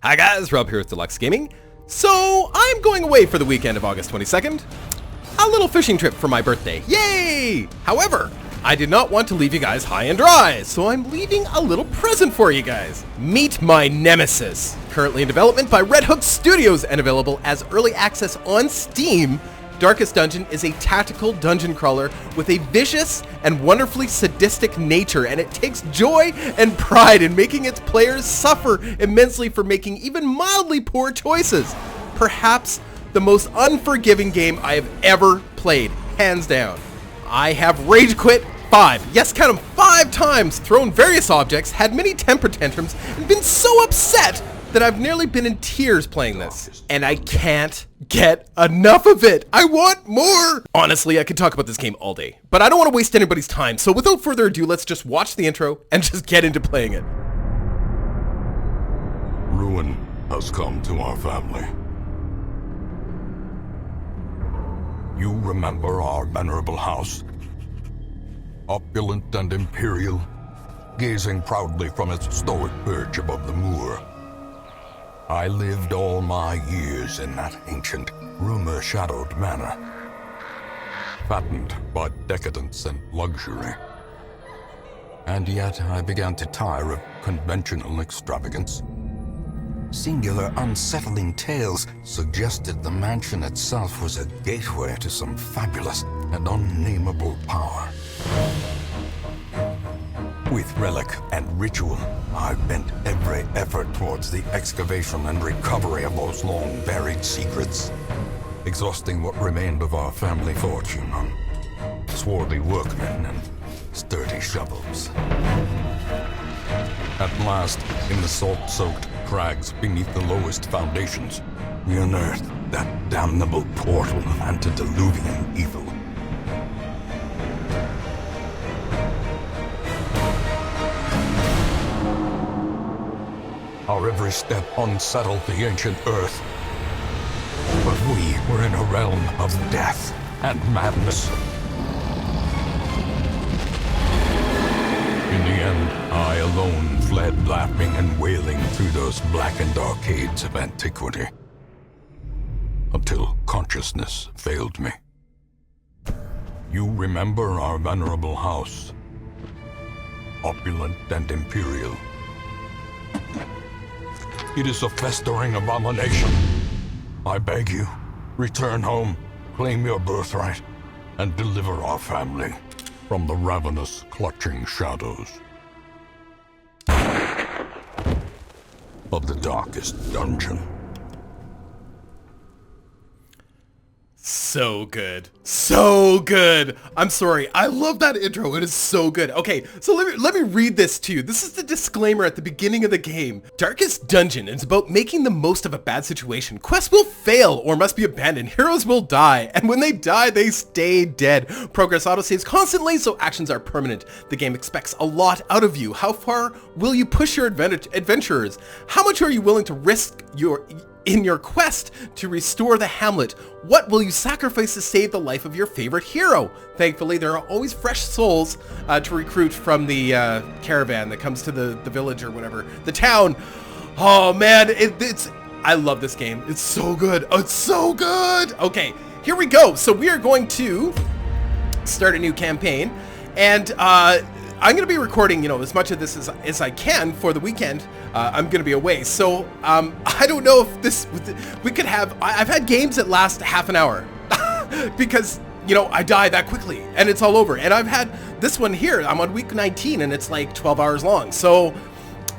Hi guys, Rob here with Deluks Gaming. So, I'm going away for the weekend of August 22nd. A little fishing trip for my birthday. Yay! However, I did not want to leave you guys high and dry, so I'm leaving a little present for you guys. Meet my nemesis. Currently in development by Red Hook Studios and available as early access on Steam, Darkest Dungeon is a tactical dungeon crawler with a vicious and wonderfully sadistic nature, and it takes joy and pride in making its players suffer immensely for making even mildly poor choices. Perhaps the most unforgiving game I have ever played, hands down. I have rage quit 5, yes count them, 5 times, thrown various objects, had many temper tantrums, and been so upset that I've nearly been in tears playing this. And I can't get enough of it. I want more! Honestly, I could talk about this game all day, but I don't want to waste anybody's time, so without further ado, let's just watch the intro and just get into playing it. Ruin has come to our family. You remember our venerable house? Opulent and imperial, gazing proudly from its stoic perch above the moor. I lived all my years in that ancient, rumor-shadowed manor, fattened by decadence and luxury. And yet I began to tire of conventional extravagance. Singular, unsettling tales suggested the mansion itself was a gateway to some fabulous and unnameable power. With relic and ritual, I bent every effort towards the excavation and recovery of those long-buried secrets, exhausting what remained of our family fortune on swarthy workmen and sturdy shovels. At last, in the salt-soaked crags beneath the lowest foundations, we unearthed that damnable portal of antediluvian evil. Our every step unsettled the ancient earth. But we were in a realm of death and madness. In the end, I alone fled laughing and wailing through those blackened arcades of antiquity, until consciousness failed me. You remember our venerable house, opulent and imperial. It is a festering abomination. I beg you, return home, claim your birthright, and deliver our family from the ravenous, clutching shadows of the darkest dungeon. So good. So good. I'm sorry. I love that intro. It is so good. Okay, so let me read this to you. This is the disclaimer at the beginning of the game. Darkest Dungeon is about making the most of a bad situation. Quests will fail or must be abandoned. Heroes will die. And when they die, they stay dead. Progress autosaves constantly, so actions are permanent. The game expects a lot out of you. How far will you push your adventurers? How much are you willing to risk in your quest to restore the hamlet? What will you sacrifice to save the life of your favorite hero? Thankfully, there are always fresh souls to recruit from the caravan that comes to the village or whatever, the town. Oh man, I love this game. It's so good. Oh, it's so good. Okay, here we go. So we are going to start a new campaign, and I'm going to be recording, as much of this as I can for the weekend. I'm going to be away. So I don't know if we could have, I've had games that last half an hour because, I die that quickly and it's all over. And I've had this one here, I'm on week 19 and it's like 12 hours long. So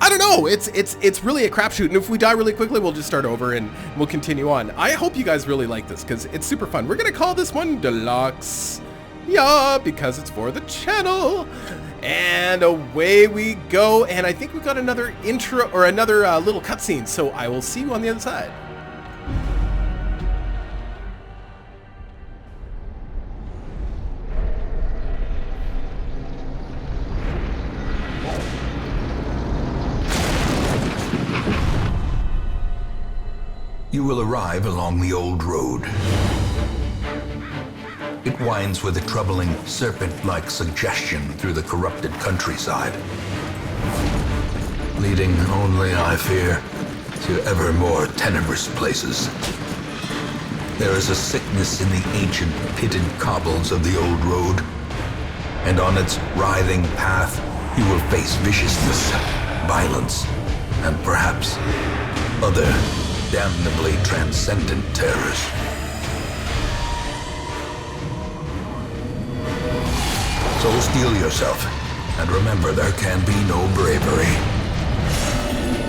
I don't know. It's really a crapshoot. And if we die really quickly, we'll just start over and we'll continue on. I hope you guys really like this because it's super fun. We're going to call this one Deluks. Yeah, because it's for the channel. And away we go, and I think we've got another intro, or another little cutscene, so I will see you on the other side. You will arrive along the old road. It winds with a troubling, serpent-like suggestion through the corrupted countryside. Leading only, I fear, to ever more tenebrous places. There is a sickness in the ancient pitted cobbles of the old road, and on its writhing path you will face viciousness, violence, and perhaps other damnably transcendent terrors. So steel yourself, and remember there can be no bravery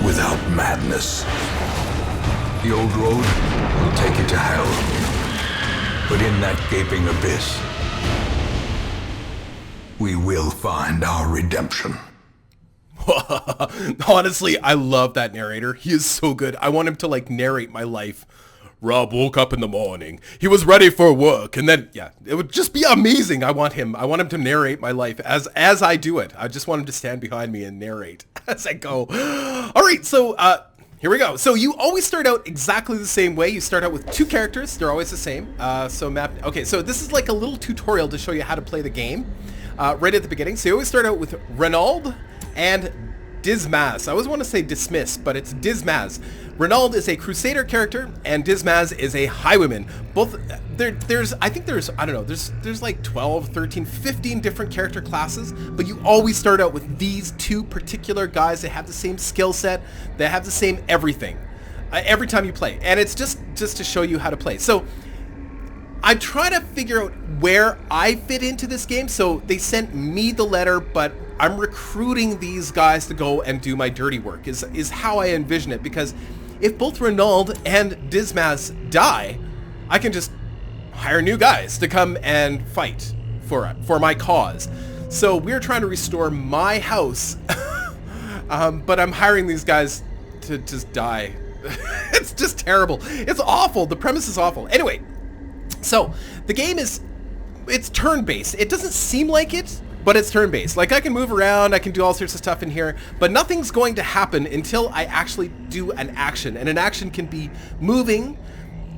without madness. The old road will take you to hell, but in that gaping abyss, we will find our redemption. Honestly, I love that narrator. He is so good. I want him to like narrate my life. Rob woke up in the morning. He was ready for work, and then yeah, it would just be amazing. I want him to narrate my life as I do it. I just want him to stand behind me and narrate as I go. All right, so here we go. So you always start out exactly the same way. You start out with 2 characters. They're always the same. Okay, so this is like a little tutorial to show you how to play the game right at the beginning. So you always start out with Renaud and Dismas. I always want to say Dismiss, but it's Dismas. Renaud is a Crusader character, and Dismas is a Highwayman. Both, there's like 12, 13, 15 different character classes, but you always start out with these 2 particular guys that have the same skill set, that have the same everything, every time you play. And it's just to show you how to play. So I try to figure out where I fit into this game. So they sent me the letter, but I'm recruiting these guys to go and do my dirty work is how I envision it, because if both Renaud and Dismas die, I can just hire new guys to come and fight for my cause. So we're trying to restore my house, but I'm hiring these guys to just die. It's just terrible. It's awful. The premise is awful. Anyway, so the game it's turn-based. It doesn't seem like it, but it's turn-based. Like, I can move around, I can do all sorts of stuff in here, but nothing's going to happen until I actually do an action. And an action can be moving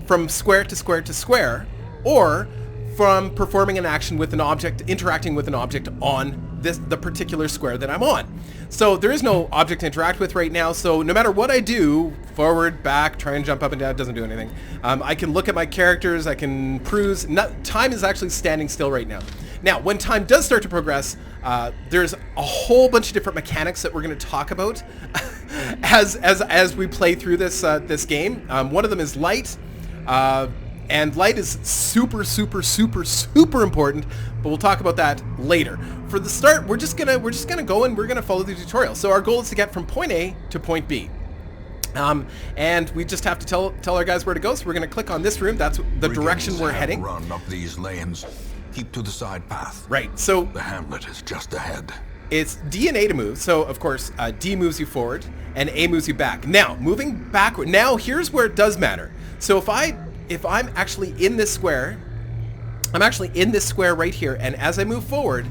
from square to square to square, or from performing an action with an object, interacting with an object on the particular square that I'm on. So there is no object to interact with right now, so no matter what I do, forward, back, try and jump up and down, it doesn't do anything. I can look at my characters, I can cruise. Time is actually standing still right now. Now, when time does start to progress, there's a whole bunch of different mechanics that we're going to talk about as we play through this game. One of them is light, and light is super, super, super, super important, but we'll talk about that later. For the start, we're just gonna go and we're gonna follow the tutorial. So our goal is to get from point A to point B. And we just have to tell our guys where to go. So we're gonna click on this room. That's the direction we're heading. Run up these lanes. Keep to the side path. Right. So the hamlet is just ahead. It's D and A to move. So of course, D moves you forward and A moves you back. Now, moving backward. Now, here's where it does matter. So if I'm actually in this square, right here, and as I move forward,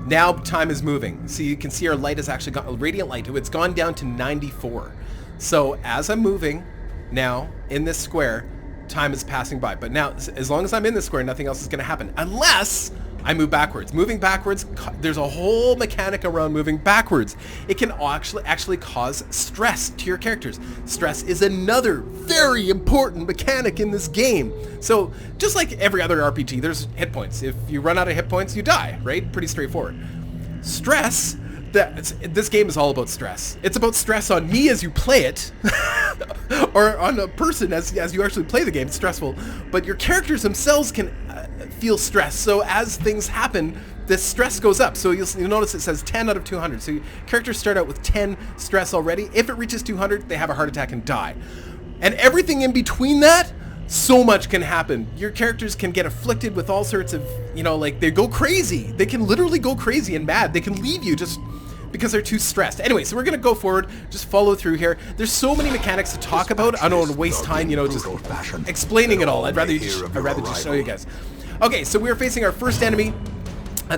now time is moving. So you can see our light has actually gone, radiant light, it's gone down to 94. So as I'm moving now in this square, time is passing by. But now, as long as I'm in this square, nothing else is going to happen unless I move backwards. Moving backwards, there's a whole mechanic around moving backwards. It can actually cause stress to your characters. Stress is another very important mechanic in this game. So just like every other RPG, there's hit points. If you run out of hit points, you die, right? Pretty straightforward. Stress, this game is all about stress. It's about stress on me as you play it, or on a person as you actually play the game. It's stressful, but your characters themselves can feel stress. So as things happen, the stress goes up. So you'll notice it says 10 out of 200. So your characters start out with 10 stress already. If it reaches 200, they have a heart attack and die. And everything in between that, so much can happen. Your characters can get afflicted with all sorts of, like they go crazy. They can literally go crazy and mad. They can leave you just because they're too stressed. Anyway, so we're going to go forward, just follow through here. There's so many mechanics to talk about. I don't want to waste time, just explaining it all. I'd rather just show you guys. Okay, so we're facing our first enemy.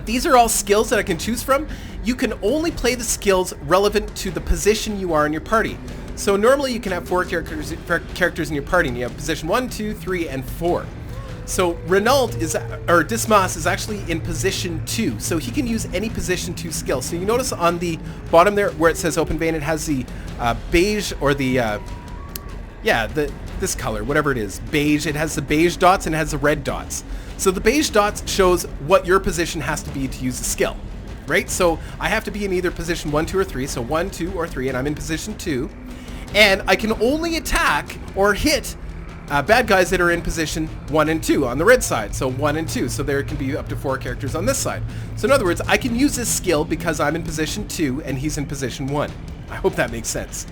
These are all skills that I can choose from. You can only play the skills relevant to the position you are in your party. So normally you can have 4 characters in your party, and you have position 1, 2, 3, and 4. So Dismas is actually in position 2, so he can use any position 2 skill. So you notice on the bottom there where it says open vein, it has the beige or the yeah, this color, whatever it is, beige. It has the beige dots and it has the red dots. So the beige dots shows what your position has to be to use the skill, right? So I have to be in either position 1, 2, or 3. So 1, 2, or 3, and I'm in position 2. And I can only attack or hit bad guys that are in position 1 and 2 on the red side. So 1 and 2. So there can be up to 4 characters on this side. So in other words, I can use this skill because I'm in position 2 and he's in position 1. I hope that makes sense.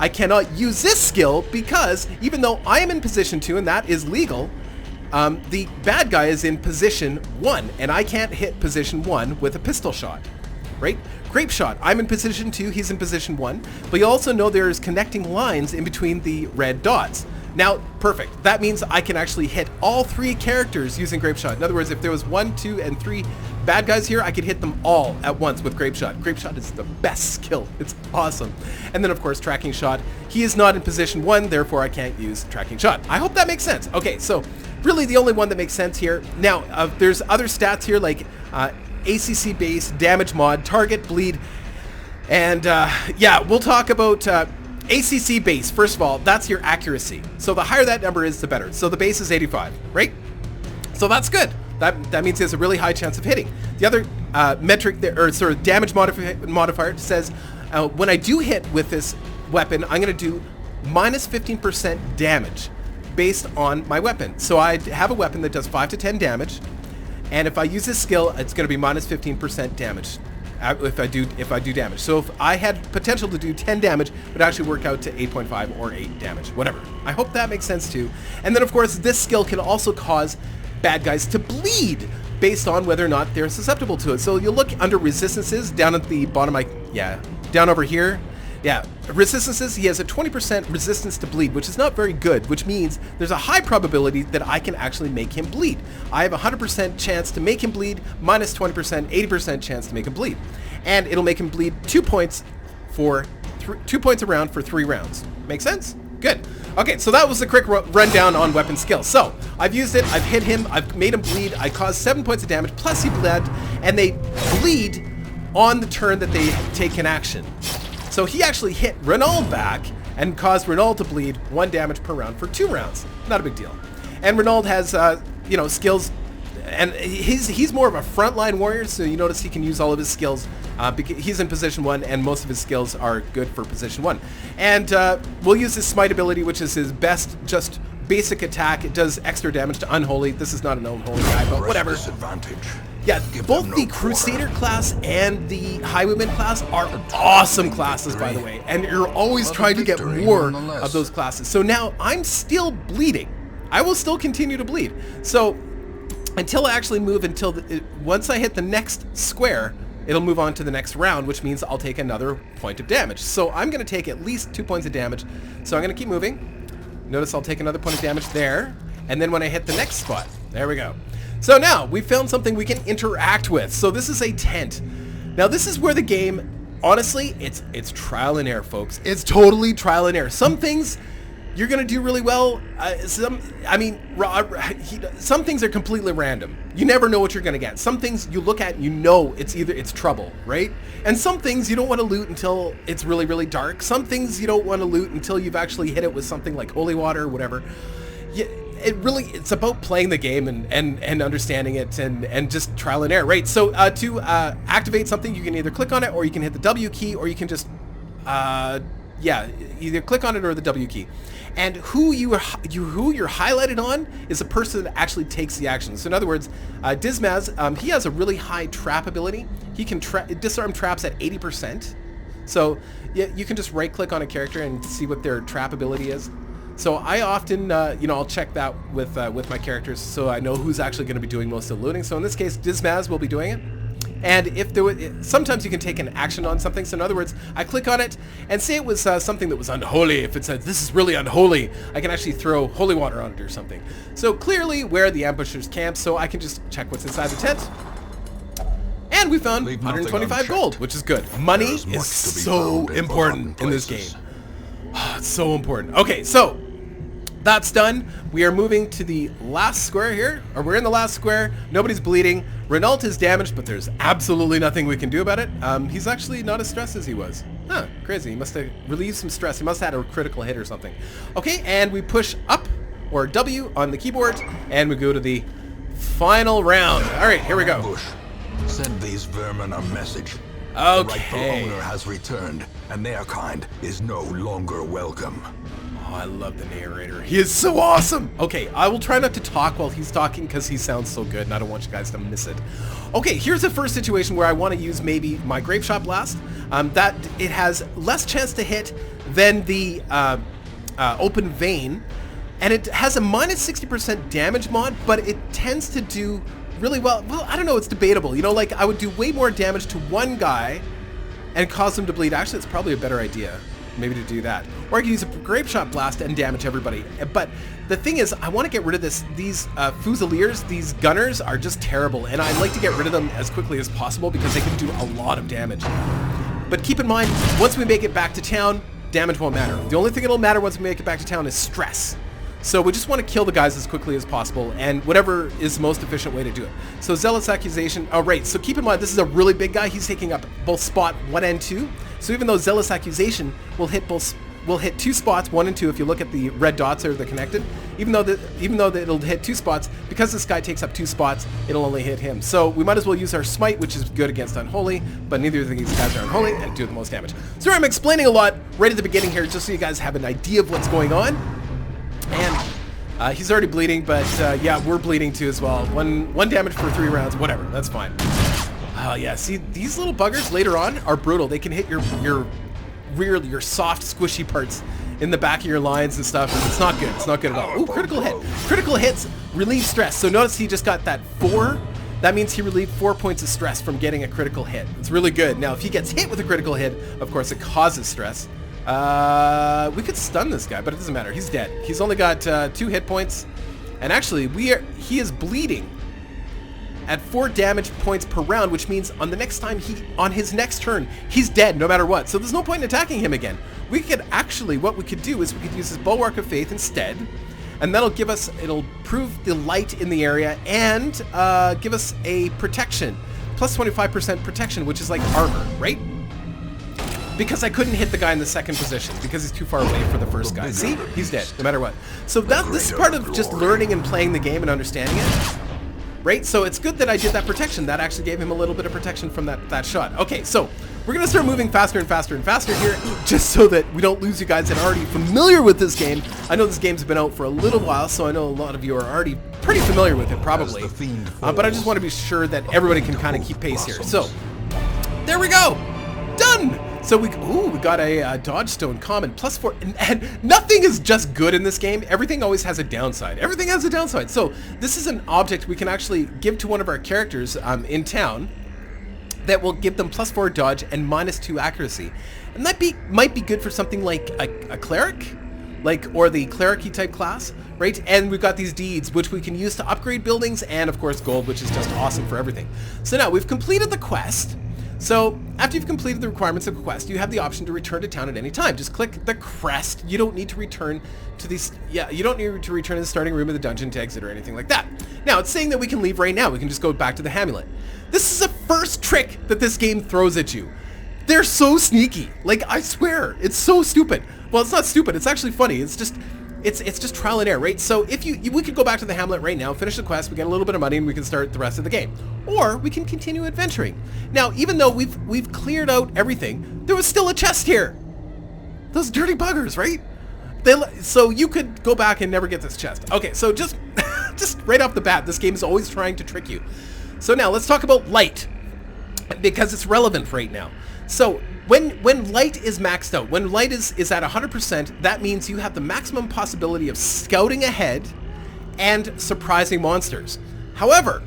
I cannot use this skill because even though I am in position 2 and that is legal, the bad guy is in position 1 and I can't hit position 1 with a pistol shot, right? Grape shot, I'm in position 2, he's in position 1, but you also know there's connecting lines in between the red dots. Now, perfect. That means I can actually hit all 3 characters using Grape Shot. In other words, if there was 1, 2, and 3 bad guys here, I could hit them all at once with Grape Shot. Grape Shot is the best skill. It's awesome. And then, of course, Tracking Shot. He is not in position 1, therefore I can't use Tracking Shot. I hope that makes sense. Okay, so really the only one that makes sense here. Now, there's other stats here like ACC base, damage mod, target, bleed, and yeah, we'll talk about ACC base. First of all, that's your accuracy. So the higher that number is, the better. So the base is 85, right? So that's good. That means he has a really high chance of hitting. The other metric there, or sort of damage modifier says when I do hit with this weapon, I'm going to do minus 15% damage based on my weapon. So I have a weapon that does 5 to 10 damage, and if I use this skill, it's going to be minus 15% damage. If I do damage. So if I had potential to do 10 damage, it would actually work out to 8.5 or 8 damage, whatever. I hope that makes sense too. And then of course this skill can also cause bad guys to bleed based on whether or not they're susceptible to it. So you'll look under resistances down at the bottom, down over here. Yeah, resistances, he has a 20% resistance to bleed, which is not very good, which means there's a high probability that I can actually make him bleed. I have a 100% chance to make him bleed, minus 20%, 80% chance to make him bleed. And it'll make him bleed 2 points for 2 points a round for 3 rounds. Make sense? Good. Okay, so that was the quick rundown on weapon skills. So, I've used it, I've hit him, I've made him bleed, I caused 7 points of damage, plus he bled, and they bleed on the turn that they take an action. So he actually hit Renault back and caused Renault to bleed 1 damage per round for 2 rounds. Not a big deal. And Renault has, skills, and he's more of a frontline warrior, so you notice he can use all of his skills because he's in position 1, and most of his skills are good for position 1. And we'll use his smite ability, which is his best, just basic attack. It does extra damage to Unholy. This is not an Unholy guy, but whatever. Yeah, both the Crusader class and the Highwayman class are awesome classes, by the way, and you're always trying to get more of those classes. So now I'm still bleeding. I will still continue to bleed. So until I actually move, once I hit the next square, it'll move on to the next round, which means I'll take another point of damage. So I'm going to take at least 2 points of damage. So I'm going to keep moving. Notice I'll take another point of damage there, and then when I hit the next spot, there we go. So now, we found something we can interact with. So this is a tent. Now this is where the game, honestly, it's trial and error, folks. It's totally trial and error. Some things you're going to do really well. Some things are completely random. You never know what you're going to get. Some things you look at and you know it's trouble, right? And some things you don't want to loot until it's really, really dark. Some things you don't want to loot until you've actually hit it with something like holy water or whatever. It's about playing the game and understanding it and just trial and error, right? So to activate something, you can either click on it or you can hit the W key, or you can just either click on it or the W key. And who you're highlighted on is the person that actually takes the action. So in other words, Dismaz, he has a really high trap ability. He can disarm traps at 80%. So you can just right click on a character and see what their trap ability is. So I often, I'll check that with my characters so I know who's actually going to be doing most of the looting. So in this case, Dismaz will be doing it. And if there was, sometimes you can take an action on something. So in other words, I click on it and say it was something that was unholy. If it said, this is really unholy, I can actually throw holy water on it or something. So clearly where the ambushers camp, so I can just check what's inside the tent. And we found 125 gold, which is good. Money is so important in this game. It's so important. Okay, so that's done. We are moving to the last square here, or we're in the last square. Nobody's bleeding. Renault is damaged, but there's absolutely nothing we can do about it. He's actually not as stressed as he was. Huh, crazy. He must have relieved some stress. He must have had a critical hit or something. Okay, and we push up, or W, on the keyboard, and we go to the final round. All right, here we go. Bush, send these vermin a message. The rightful Okay. owner has returned, and their kind is no longer welcome. Oh, I love the narrator. He is so awesome. Okay, I will try not to talk while he's talking because he sounds so good and I don't want you guys to miss it. Okay, here's the first situation where I want to use maybe my Grape Shot Blast. That it has less chance to hit than the Open Vein, and it has a minus 60% damage mod, but it tends to do really well. Well, I don't know, it's debatable. You know, like I would do way more damage to one guy and cause him to bleed. Actually, it's probably a better idea maybe to do that. Or I can use a Grape Shot Blast and damage everybody. But the thing is, I want to get rid of these Fusiliers, these gunners are just terrible, and I'd like to get rid of them as quickly as possible because they can do a lot of damage. But keep in mind, once we make it back to town, damage won't matter. The only thing that'll matter once we make it back to town is stress. So we just want to kill the guys as quickly as possible, and whatever is the most efficient way to do it. So Zealous Accusation, oh right, so keep in mind this is a really big guy. He's taking up both spot 1 and 2. So even though Zealous Accusation will hit 2 spots, 1 and 2, if you look at the red dots that are connected, even though it'll hit 2 spots, because this guy takes up 2 spots, it'll only hit him. So we might as well use our Smite, which is good against Unholy, but neither of these guys are Unholy and do the most damage. Sorry, I'm explaining a lot right at the beginning here, just so you guys have an idea of what's going on. And he's already bleeding, but yeah, we're bleeding too as well. One damage for 3 rounds, whatever, that's fine. Oh yeah, see, these little buggers later on are brutal. They can hit your rear, your soft, squishy parts in the back of your lines and stuff, and it's not good. It's not good at all. Ooh, critical hit. Critical hits relieve stress. So notice he just got that 4. That means he relieved 4 points of stress from getting a critical hit. It's really good. Now, if he gets hit with a critical hit, of course, it causes stress. We could stun this guy, but it doesn't matter. He's dead. He's only got 2 hit points, and actually, he is bleeding at 4 damage points per round, which means on his next turn, he's dead no matter what. So there's no point in attacking him again. We could actually, what we could do is we could use his Bulwark of Faith instead, and that'll give us, it'll prove the light in the area and give us a protection, plus 25% protection, which is like armor, right? Because I couldn't hit the guy in the second position because he's too far away for the first guy. See? He's dead, no matter what. So this is part of just learning and playing the game and understanding it. Right? So it's good that I did that protection. That actually gave him a little bit of protection from that shot. Okay, so we're going to start moving faster and faster and faster here, just so that we don't lose you guys that are already familiar with this game. I know this game's been out for a little while, so I know a lot of you are already pretty familiar with it, probably. But I just want to be sure that everybody can kind of keep pace here. So, there we go! Done! So we got a Dodge Stone common, plus 4, and nothing is just good in this game. Everything always has a downside. Everything has a downside. So this is an object we can actually give to one of our characters in town that will give them plus 4 dodge and minus 2 accuracy. And that might be good for something like a cleric, or the cleric-y type class, right? And we've got these deeds, which we can use to upgrade buildings, and of course gold, which is just awesome for everything. So now we've completed the quest. So, after you've completed the requirements of the quest, you have the option to return to town at any time. Just click the crest. You don't need to return to you don't need to return to the starting room of the dungeon to exit or anything like that. Now, it's saying that we can leave right now. We can just go back to the Hamlet. This is the first trick that this game throws at you. They're so sneaky. Like, I swear, it's so stupid. Well, it's not stupid. It's actually funny. It's just trial and error, right? So if we could go back to the Hamlet right now, finish the quest, we get a little bit of money, and we can start the rest of the game. Or we can continue adventuring. Now, even though we've cleared out everything, there was still a chest here. Those dirty buggers, right? So you could go back and never get this chest. Okay, so just right off the bat, this game is always trying to trick you. So now let's talk about light, because it's relevant right now. So when light is maxed out, when light is at 100%, that means you have the maximum possibility of scouting ahead and surprising monsters. However,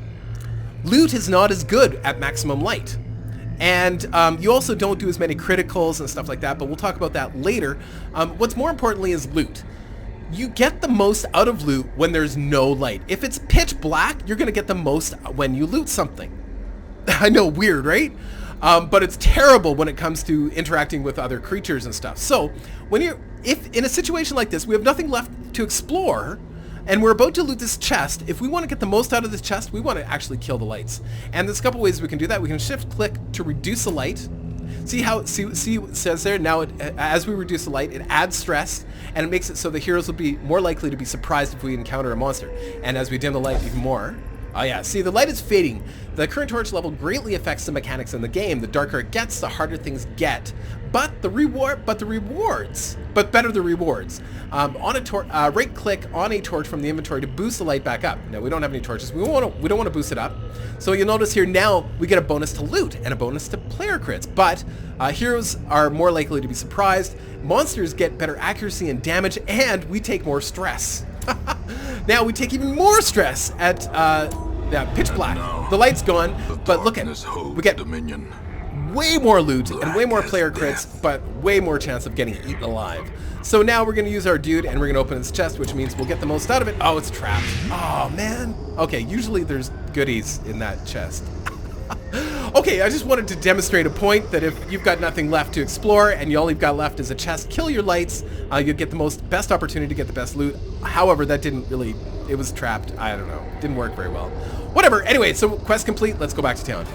loot is not as good at maximum light. And you also don't do as many criticals and stuff like that, but we'll talk about that later. What's more importantly is loot. You get the most out of loot when there's no light. If it's pitch black, you're going to get the most when you loot something. I know, weird, right? But it's terrible when it comes to interacting with other creatures and stuff. So, if in a situation like this, we have nothing left to explore, and we're about to loot this chest, if we want to get the most out of this chest, we want to actually kill the lights. And there's a couple ways we can do that. We can shift-click to reduce the light. See what it says there? Now, as we reduce the light, it adds stress, and it makes it so the heroes will be more likely to be surprised if we encounter a monster. And as we dim the light even more, oh yeah, see, the light is fading. The current torch level greatly affects the mechanics in the game. The darker it gets, the harder things get. But the rewards. Right click on a torch from the inventory to boost the light back up. Now, we don't have any torches. We don't want to boost it up. So you'll notice here now we get a bonus to loot and a bonus to player crits. But heroes are more likely to be surprised. Monsters get better accuracy and damage, and we take more stress. Now we take even more stress at pitch black. The light's gone, but look at we get dominion. Way more loot and way more player crits, but way more chance of getting eaten alive. So now we're going to use our dude and we're going to open his chest, which means we'll get the most out of it. Oh, it's trapped. Oh, man. Okay, usually there's goodies in that chest. Okay, I just wanted to demonstrate a point that if you've got nothing left to explore and all you've got left is a chest, kill your lights. You'll get the best opportunity to get the best loot. However, that didn't really, it was trapped. I don't know. Didn't work very well. Whatever. Anyway, so quest complete. Let's go back to town.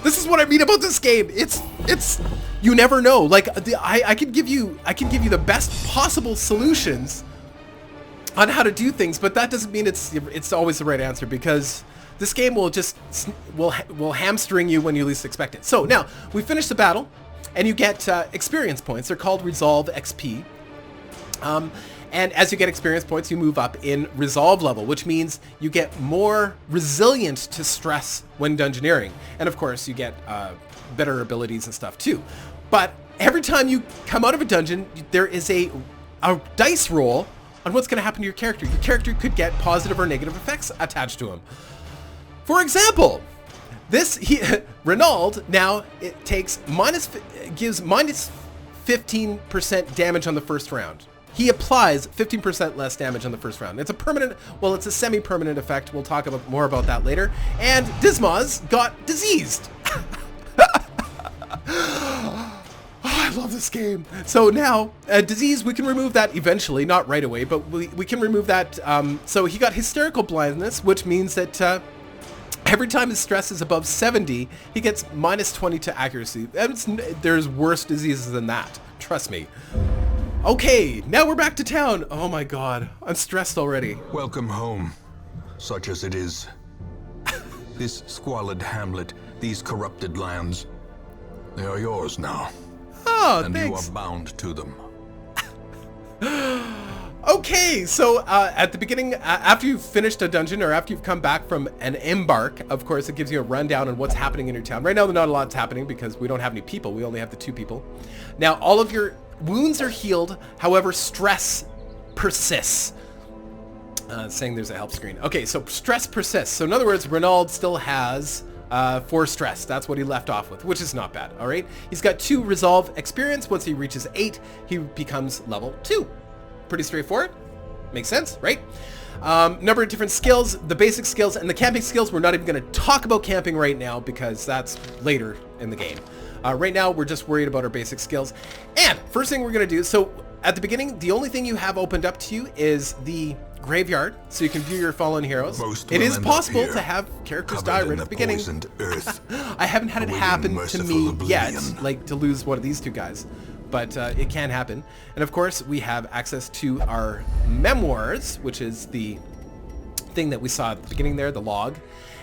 This is what I mean about this game. It's you never know. Like I can give you the best possible solutions on how to do things, but that doesn't mean it's always the right answer, because this game will just will hamstring you when you least expect it. So now we finished the battle, and you get experience points. They're called Resolve XP. And as you get experience points, you move up in resolve level, which means you get more resilient to stress when dungeoneering. And of course, you get better abilities and stuff too. But every time you come out of a dungeon, there is a dice roll on what's going to happen to your character. Your character could get positive or negative effects attached to him. For example, Renaud, now it gives minus 15% damage on the first round. He applies 15% less damage on the first round. It's a permanent, well, it's a semi-permanent effect. We'll talk more about that later. And Dismaz got diseased. Oh, I love this game. So now, disease, we can remove that eventually, not right away, but we can remove that. So he got hysterical blindness, which means that every time his stress is above 70, he gets minus 20 to accuracy. There's worse diseases than that. Trust me. Okay, now we're back to town. Oh my god, I'm stressed already. Welcome home, such as it is. This squalid hamlet, these corrupted lands, they are yours now. Oh, and thanks. You are bound to them. Okay, so at the beginning, after you've finished a dungeon or after you've come back from an embark, of course, it gives you a rundown on what's happening in your town. Right now, not a lot's happening because we don't have any people. We only have the 2 people. Now, all of your wounds are healed. However, stress persists. Saying there's a help screen. Okay, so stress persists. So in other words, Renaud still has 4 stress. That's what he left off with, which is not bad. All right. He's got 2 resolve experience. Once he reaches 8, he becomes level 2. Pretty straightforward. Makes sense, right? Number of different skills, the basic skills and the camping skills. We're not even going to talk about camping right now because that's later in the game. Right now, we're just worried about our basic skills. And first thing we're going to do, so at the beginning, the only thing you have opened up to you is the graveyard, so you can view your fallen heroes. It is possible to have characters die right at the beginning. Earth, I haven't had it happen to me yet, like to lose one of these 2 guys. But it can happen. And of course, we have access to our memoirs, which is the thing that we saw at the beginning there, the log,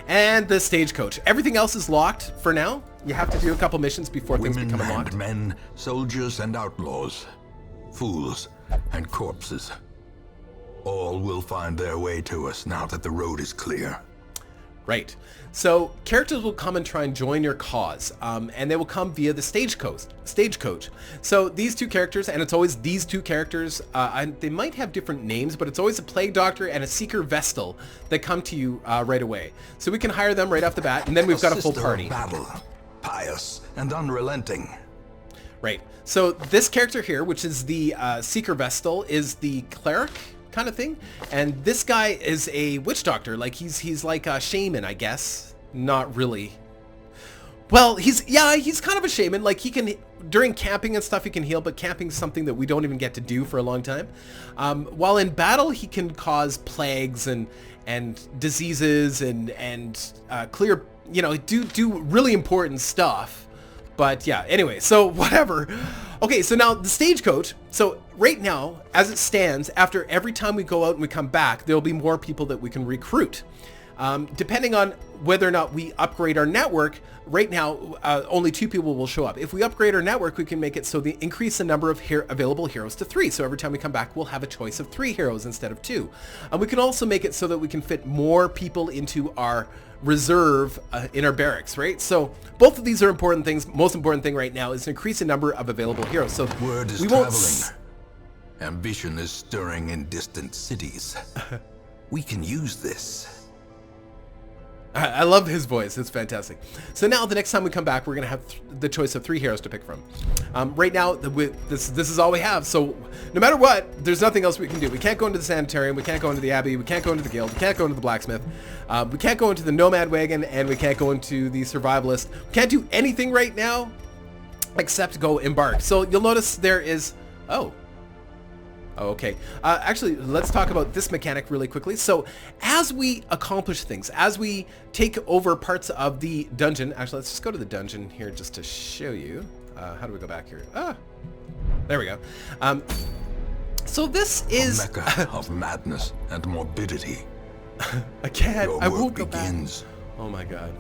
and the stagecoach. Everything else is locked for now. You have to do a couple missions before things become unlocked. Men, soldiers and outlaws, fools and corpses. All will find their way to us now that the road is clear. Right. So characters will come and try and join your cause, and they will come via the stagecoach. So these 2 characters, and it's always these 2 characters, they might have different names, but it's always a plague doctor and a seeker vestal that come to you right away. So we can hire them right off the bat, and then we've got a full party. Battle, pious and unrelenting. Right. So this character here, which is the seeker vestal, is the cleric kind of thing, and this guy is a witch doctor. Like he's like a shaman, I guess. Not really. Well, he's kind of a shaman. Like he can, during camping and stuff, he can heal, but camping is something that we don't even get to do for a long time. While in battle, he can cause plagues and diseases and clear, do really important stuff. But yeah, anyway, so whatever. Okay, so now the stagecoach. So right now, as it stands, after every time we go out and we come back, there'll be more people that we can recruit. Depending on whether or not we upgrade our network, right now, only 2 people will show up. If we upgrade our network, we can make it so they increase the number of available heroes to 3. So every time we come back, we'll have a choice of 3 heroes instead of 2. And we can also make it so that we can fit more people into our reserve in our barracks, right? So both of these are important things. Most important thing right now is to increase the number of available heroes. So word is traveling. Ambition is stirring in distant cities. We can use this. I love his voice. It's fantastic. So now the next time we come back, we're going to have the choice of 3 heroes to pick from. Right now, this is all we have. So no matter what, there's nothing else we can do. We can't go into the sanitarium. We can't go into the abbey. We can't go into the guild. We can't go into the blacksmith. We can't go into the nomad wagon, and we can't go into the survivalist. We can't do anything right now except go embark. So you'll notice there is... Oh, okay. Actually, let's talk about this mechanic really quickly. So as we accomplish things, as we take over parts of the dungeon, actually, let's just go to the dungeon here just to show you. How do we go back here? There we go. So this is a mecca of madness and morbidity. I can't. Your I work won't go begins. back. Oh my god.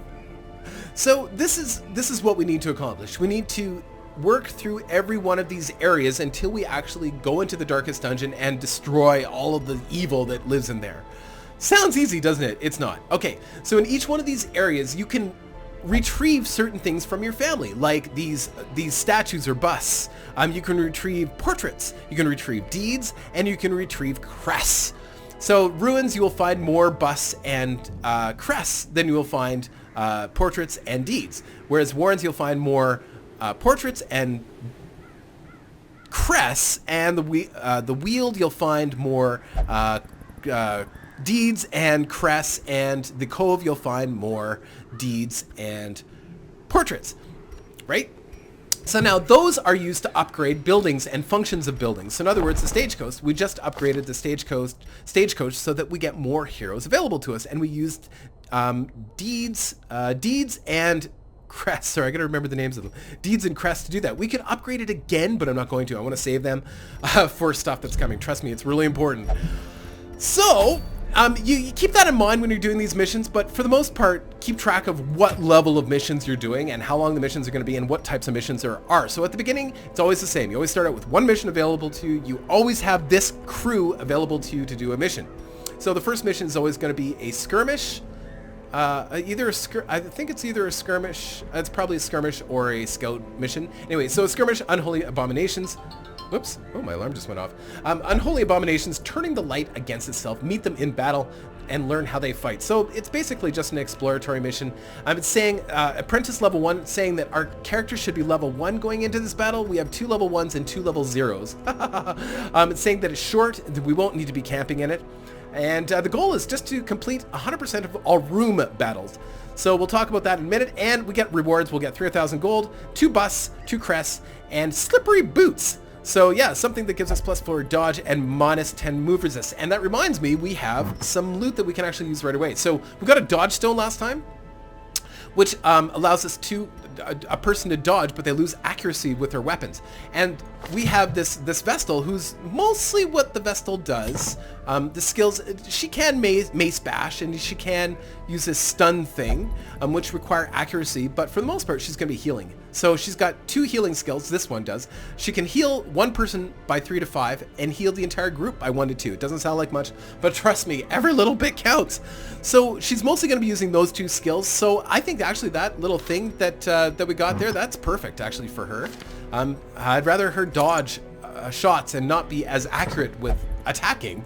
So this is what we need to accomplish. We need to work through every one of these areas until we actually go into the darkest dungeon and destroy all of the evil that lives in there. Sounds easy, doesn't it? It's not. Okay, so in each one of these areas, you can retrieve certain things from your family, like these statues or busts. You can retrieve portraits, you can retrieve deeds, and you can retrieve crests. So ruins, you will find more busts and crests than you will find portraits and deeds. Whereas warrens, you'll find more portraits and crests, and the Weald you'll find more deeds and crests, and the Cove you'll find more deeds and portraits, right? So now those are used to upgrade buildings and functions of buildings. So in other words, the stagecoach, we just upgraded the stagecoach so that we get more heroes available to us, and we used deeds and crests. Sorry, I gotta remember the names of them. Deeds and crests to do that. We could upgrade it again, but I'm not going to. I want to save them for stuff that's coming. Trust me, it's really important. So you keep that in mind when you're doing these missions, but for the most part, keep track of what level of missions you're doing and how long the missions are going to be and what types of missions there are. So at the beginning, it's always the same. You always start out with 1 mission available to you. You always have this crew available to you to do a mission. So the first mission is always going to be a skirmish. I think it's either a skirmish. It's probably a skirmish or a scout mission. Anyway, so a skirmish, unholy abominations. Whoops. Oh, my alarm just went off. Unholy abominations, turning the light against itself, meet them in battle, and learn how they fight. So it's basically just an exploratory mission. It's saying apprentice level 1, saying that our character should be level 1 going into this battle. We have 2 level 1s and 2 level 0s. It's saying that it's short, that we won't need to be camping in it. And the goal is just to complete 100% of all room battles. So we'll talk about that in a minute. And we get rewards. We'll get 3,000 gold, 2 busts, 2 crests, and slippery boots. So yeah, something that gives us +4 dodge and -10 move resist. And that reminds me, we have some loot that we can actually use right away. So we got a dodge stone last time, which allows us to a person to dodge, but they lose accuracy with their weapons. And we have this Vestal, who's mostly what the Vestal does. The skills, she can mace bash, and she can use this stun thing, which require accuracy, but for the most part, she's going to be healing. So she's got 2 healing skills, this one does. She can heal 1 person by 3 to 5, and heal the entire group by 1 to 2. It doesn't sound like much, but trust me, every little bit counts. So she's mostly going to be using those 2 skills. So I think actually that little thing that we got there, that's perfect actually for her. I'd rather her dodge shots and not be as accurate with attacking.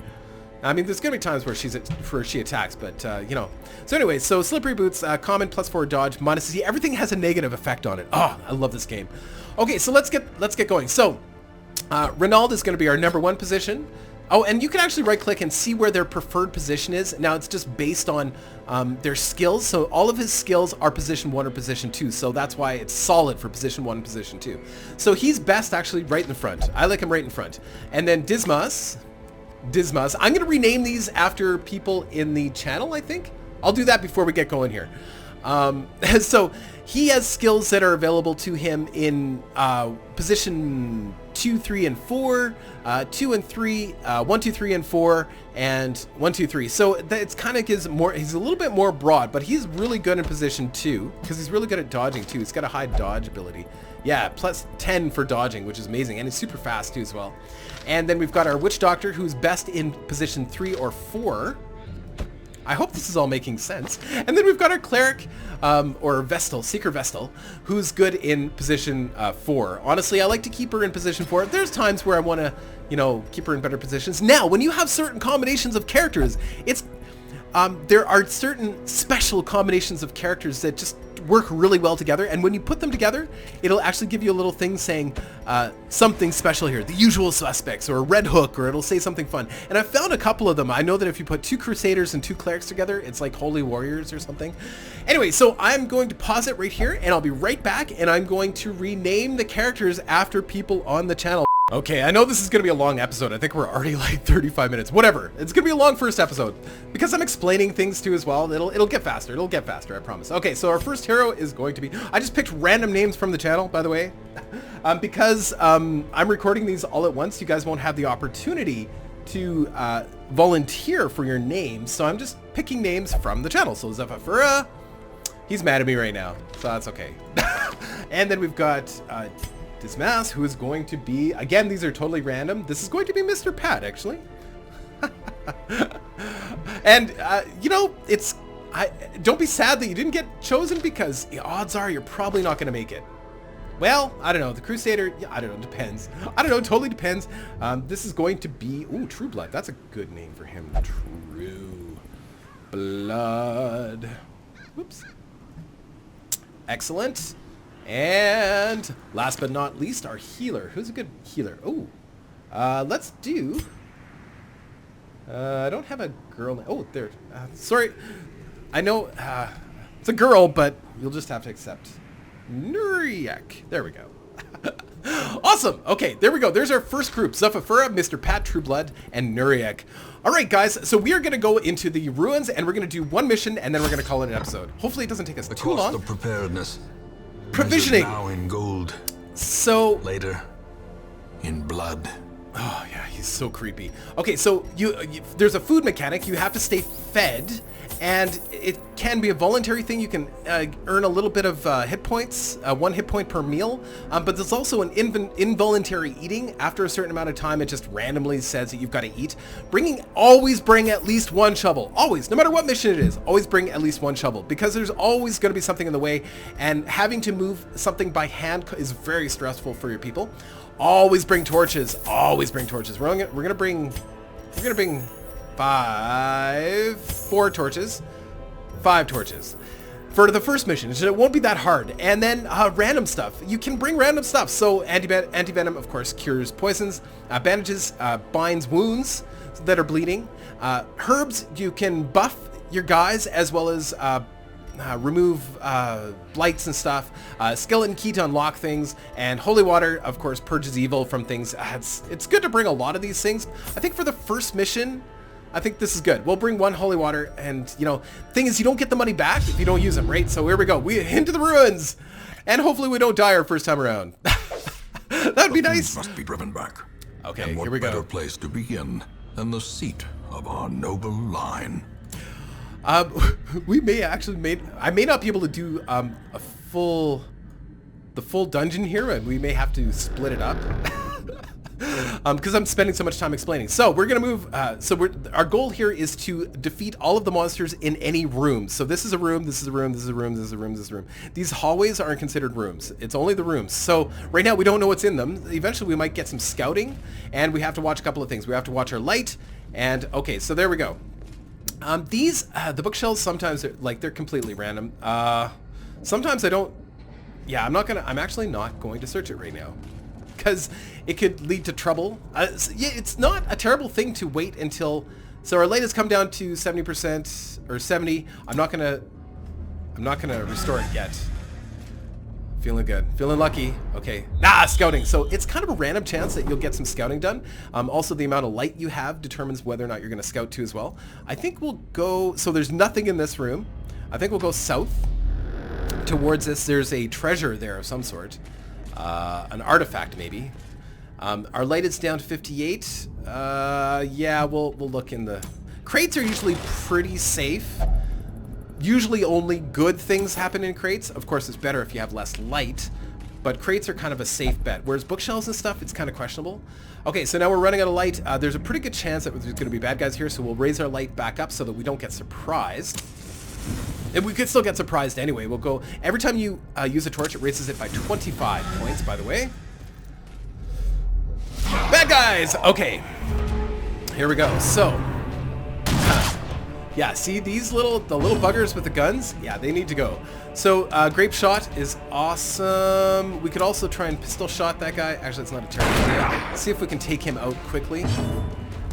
I mean, there's going to be times where she attacks, but, you know. So anyway, so Slippery Boots, common +4 dodge, -C. Everything has a negative effect on it. Oh, I love this game. Okay, so let's get going. So, Renaud is going to be our number 1 position. Oh, and you can actually right-click and see where their preferred position is. Now, it's just based on their skills. So all of his skills are position 1 or position 2. So that's why it's solid for position 1 and position 2. So he's best actually right in the front. I like him right in front. And then Dismas, I'm going to rename these after people in the channel, I think. I'll do that before we get going here. So he has skills that are available to him in position 2, 3, and 4, 2 and 3, 1, 2, 3, and 4, and 1, 2, 3. So it's kind of gives more, he's a little bit more broad, but he's really good in position 2 because he's really good at dodging too. He's got a high dodge ability. Yeah, plus 10 for dodging, which is amazing. And he's super fast too as well. And then we've got our witch doctor who's best in position 3 or 4. I hope this is all making sense. And then we've got our cleric, or Vestal, Seeker Vestal, who's good in position 4. Honestly, I like to keep her in position 4. There's times where I want to, you know, keep her in better positions. Now, when you have certain combinations of characters, it's there are certain special combinations of characters that just work really well together, and when you put them together, it'll actually give you a little thing saying something special here, the usual suspects, or a red hook, or it'll say something fun. And I found a couple of them. I know that if you put 2 crusaders and 2 clerics together, it's like holy warriors or something. Anyway, so I'm going to pause it right here, and I'll be right back, and I'm going to rename the characters after people on the channel. Okay, I know this is going to be a long episode. I think we're already like 35 minutes. Whatever. It's going to be a long first episode. Because I'm explaining things too as well, it'll get faster. It'll get faster, I promise. Okay, so our first hero is going to be... I just picked random names from the channel, by the way. Because I'm recording these all at once, you guys won't have the opportunity to volunteer for your names. So I'm just picking names from the channel. So Zephyra, he's mad at me right now. So that's okay. And then we've got... Dismas, who is going to be, again, these are totally random. This is going to be Mr. Pat, actually. And, you know, don't be sad that you didn't get chosen, because the odds are you're probably not going to make it. Well, I don't know. The Crusader, yeah, I don't know. Depends. I don't know. Totally depends. This is going to be, ooh, True Blood. That's a good name for him. True Blood. Whoops. Excellent. And last but not least, our healer. Who's a good healer? Oh, let's do... I don't have a girl... Oh, there. Sorry. I know it's a girl, but you'll just have to accept. Nuriek. There we go. Awesome. Okay, there we go. There's our first group. Zephyra, Mr. Pat, Trueblood, and Nuriek. All right, guys. So we are going to go into the ruins, and we're going to do one mission, and then we're going to call it an episode. Hopefully it doesn't take us too long. The cost of preparedness. Provisioning. Now in gold. So later in blood. Oh yeah, he's so creepy. Okay, so there's a food mechanic. You have to stay fed, and it can be a voluntary thing. You can earn a little bit of hit points, 1 hit point per meal. But there's also an involuntary eating. After a certain amount of time, it just randomly says that you've got to eat. Always bring at least 1 shovel. Always, no matter what mission it is, always bring at least 1 shovel, because there's always going to be something in the way, and having to move something by hand is very stressful for your people. Always bring torches. Always bring torches. We're gonna bring 4 torches, 5 torches for the first mission. So it won't be that hard. And then random stuff. You can bring random stuff. So anti-venom, of course, cures poisons. Bandages binds wounds that are bleeding. Herbs, you can buff your guys as well as remove blights and stuff. Skeleton key to unlock things, and holy water, of course, purges evil from things. It's good to bring a lot of these things. I think for the first mission, I think this is good. We'll bring 1 holy water, and you know, thing is, you don't get the money back if you don't use them, right? So here we go. We into the ruins, and hopefully we don't die our first time around. That'd be nice. Must be driven back. Okay, and here we go. What better place to begin than the seat of our noble line? We may actually I may not be able to do the full dungeon here, and we may have to split it up because I'm spending so much time explaining. So we're gonna move. Our goal here is to defeat all of the monsters in any room. So this is a room. This is a room. This is a room. This is a room. This is a room. These hallways aren't considered rooms. It's only the rooms. So right now we don't know what's in them. Eventually we might get some scouting, and we have to watch a couple of things. We have to watch our light, and okay. So there we go. The bookshelves sometimes they're completely random. Sometimes I don't, yeah, I'm actually not going to search it right now, because it could lead to trouble. Yeah, it's not a terrible thing to wait until, so our light has come down to 70% or 70. I'm not gonna restore it yet. Feeling good. Feeling lucky. Okay. Scouting. So it's kind of a random chance that you'll get some scouting done. Also, the amount of light you have determines whether or not you're going to scout to as well. I think we'll go... So there's nothing in this room. I think we'll go south. towards this. There's a treasure there of some sort. An artifact, maybe. Our light is down to 58. Yeah, we'll look in the... Crates are usually pretty safe. Usually only good things happen in crates. Of course, it's better if you have less light. But crates are kind of a safe bet. Whereas bookshelves and stuff, it's kind of questionable. Okay, so now we're running out of light. There's a pretty good chance that there's going to be bad guys here, so we'll raise our light back up so that we don't get surprised. And we could still get surprised anyway. We'll go... Every time you use a torch, it raises it by 25 points, by the way. Bad guys! Okay. Here we go. So... Yeah, see these the little buggers with the guns? Yeah, they need to go. So, grape shot is awesome. We could also try and pistol shot that guy. Actually, it's not a terrible idea. Let's see if we can take him out quickly.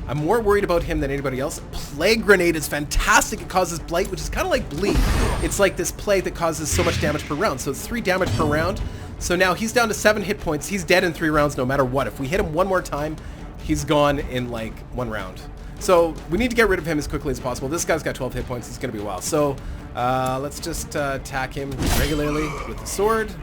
I'm more worried about him than anybody else. Plague grenade is fantastic. It causes blight, which is kind of like bleed. It's like this plague that causes so much damage per round. So it's 3 damage per round. So now he's down to 7 hit points. He's dead in 3 rounds no matter what. If we hit him one more time, he's gone in like 1 round. So we need to get rid of him as quickly as possible. This guy's got 12 hit points. It's going to be a while. So let's just attack him regularly with the sword.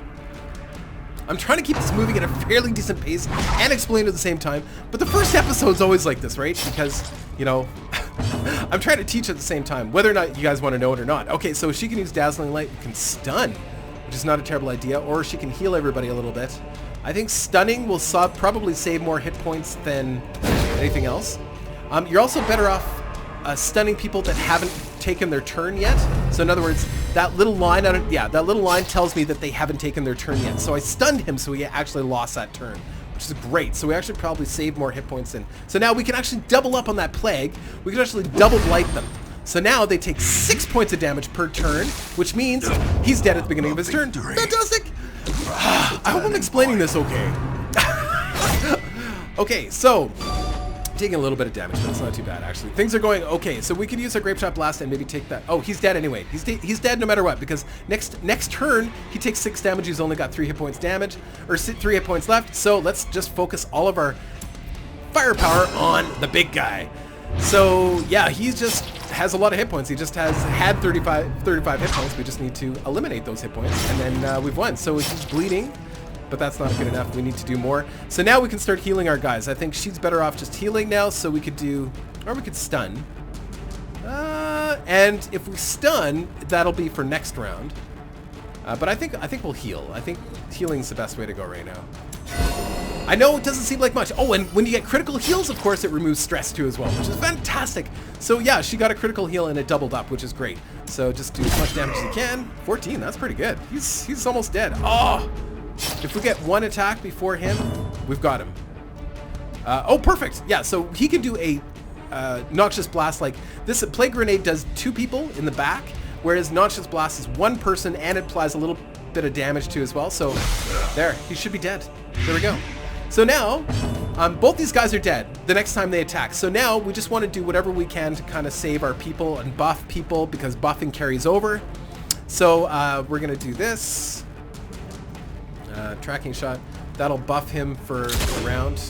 I'm trying to keep this moving at a fairly decent pace and explain at the same time. But the first episode's always like this, right? Because, you know, I'm trying to teach at the same time, whether or not you guys want to know it or not. Okay, so she can use Dazzling Light. You can stun, which is not a terrible idea. Or she can heal everybody a little bit. I think stunning will probably save more hit points than anything else. You're also better off stunning people that haven't taken their turn yet. So in other words, that little line that little line tells me that they haven't taken their turn yet. So I stunned him, so he actually lost that turn, which is great. So we actually probably saved more hit points in. So now we can actually double up on that plague. We can actually double blight them. So now they take 6 points of damage per turn, which means he's dead at the beginning of his turn. Fantastic! I hope I'm explaining this okay. Okay, so taking a little bit of damage, but it's not too bad actually. Things are going okay, so we could use our grape shot blast and maybe take that. Oh, he's dead anyway. He's dead no matter what, because next turn he takes 6 damage. He's only got 3 hit points damage, or 3 hit points left. So let's just focus all of our firepower on the big guy. So yeah, he just has a lot of hit points. He just had 35 hit points. We just need to eliminate those hit points, and then we've won. So he's bleeding, but that's not good enough. We need to do more. So now we can start healing our guys. I think she's better off just healing now, so we could do, or we could stun. And if we stun, that'll be for next round. But I think we'll heal. I think healing's the best way to go right now. I know it doesn't seem like much. Oh, and when you get critical heals, of course, it removes stress too as well, which is fantastic. So yeah, she got a critical heal and it doubled up, which is great. So just do as much damage as you can. 14, that's pretty good. He's almost dead. Oh! If we get 1 attack before him, we've got him. Oh, perfect. Yeah, so he can do a noxious blast like this. Plague grenade does 2 people in the back, whereas noxious blast is 1 person and it applies a little bit of damage too as well. So there, he should be dead. There we go. So now, both these guys are dead the next time they attack. So now we just want to do whatever we can to kind of save our people and buff people, because buffing carries over. So we're going to do this. Tracking shot. That'll buff him for a round.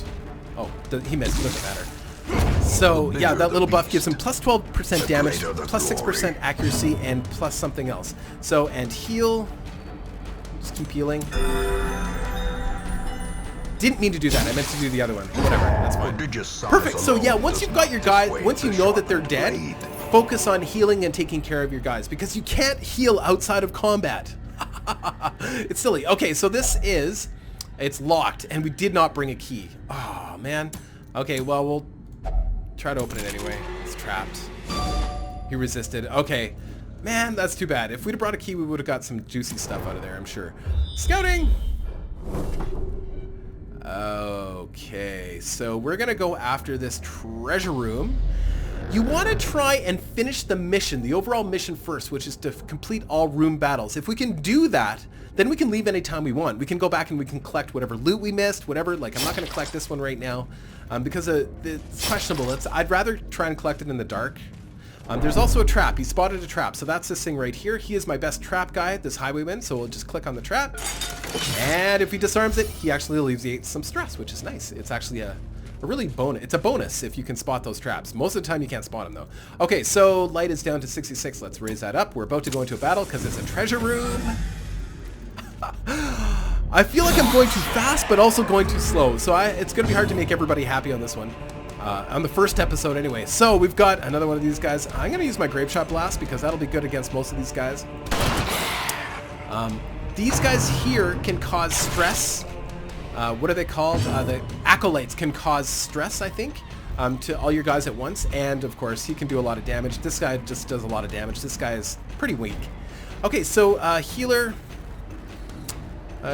Oh, he missed. Doesn't matter. So yeah, that little buff gives him plus 12% damage, plus 6% accuracy, and plus something else. So, and heal. Just keep healing. Didn't mean to do that. I meant to do the other one. Whatever. That's fine. Perfect. So yeah, once you've got your guys, once you know that they're dead, focus on healing and taking care of your guys, because you can't heal outside of combat. It's silly. Okay, so it's locked, and we did not bring a key. Oh, man. Okay, well, we'll try to open it anyway. It's trapped. He resisted. Okay. Man, that's too bad. If we'd have brought a key, we would have got some juicy stuff out of there, I'm sure. Scouting! Okay, so we're gonna go after this treasure room. You want to try and finish the mission, the overall mission first, which is to complete all room battles. If we can do that, then we can leave anytime we want. We can go back and we can collect whatever loot we missed, whatever. Like, I'm not going to collect this one right now because it's questionable. I'd rather try and collect it in the dark. There's also a trap. He spotted a trap. So that's this thing right here. He is my best trap guy, this highwayman. So we'll just click on the trap. And if he disarms it, he actually alleviates some stress, which is nice. It's actually a really bonus. It's a bonus if you can spot those traps. Most of the time you can't spot them though. Okay, so light is down to 66. Let's raise that up. We're about to go into a battle because it's a treasure room. I feel like I'm going too fast, but also going too slow. So it's going to be hard to make everybody happy on this one. On the first episode anyway. So we've got another one of these guys. I'm going to use my Grape Shot Blast because that'll be good against most of these guys. These guys here can cause stress. What are they called? The Acolytes can cause stress, I think, to all your guys at once. And, of course, he can do a lot of damage. This guy just does a lot of damage. This guy is pretty weak. Okay, so healer.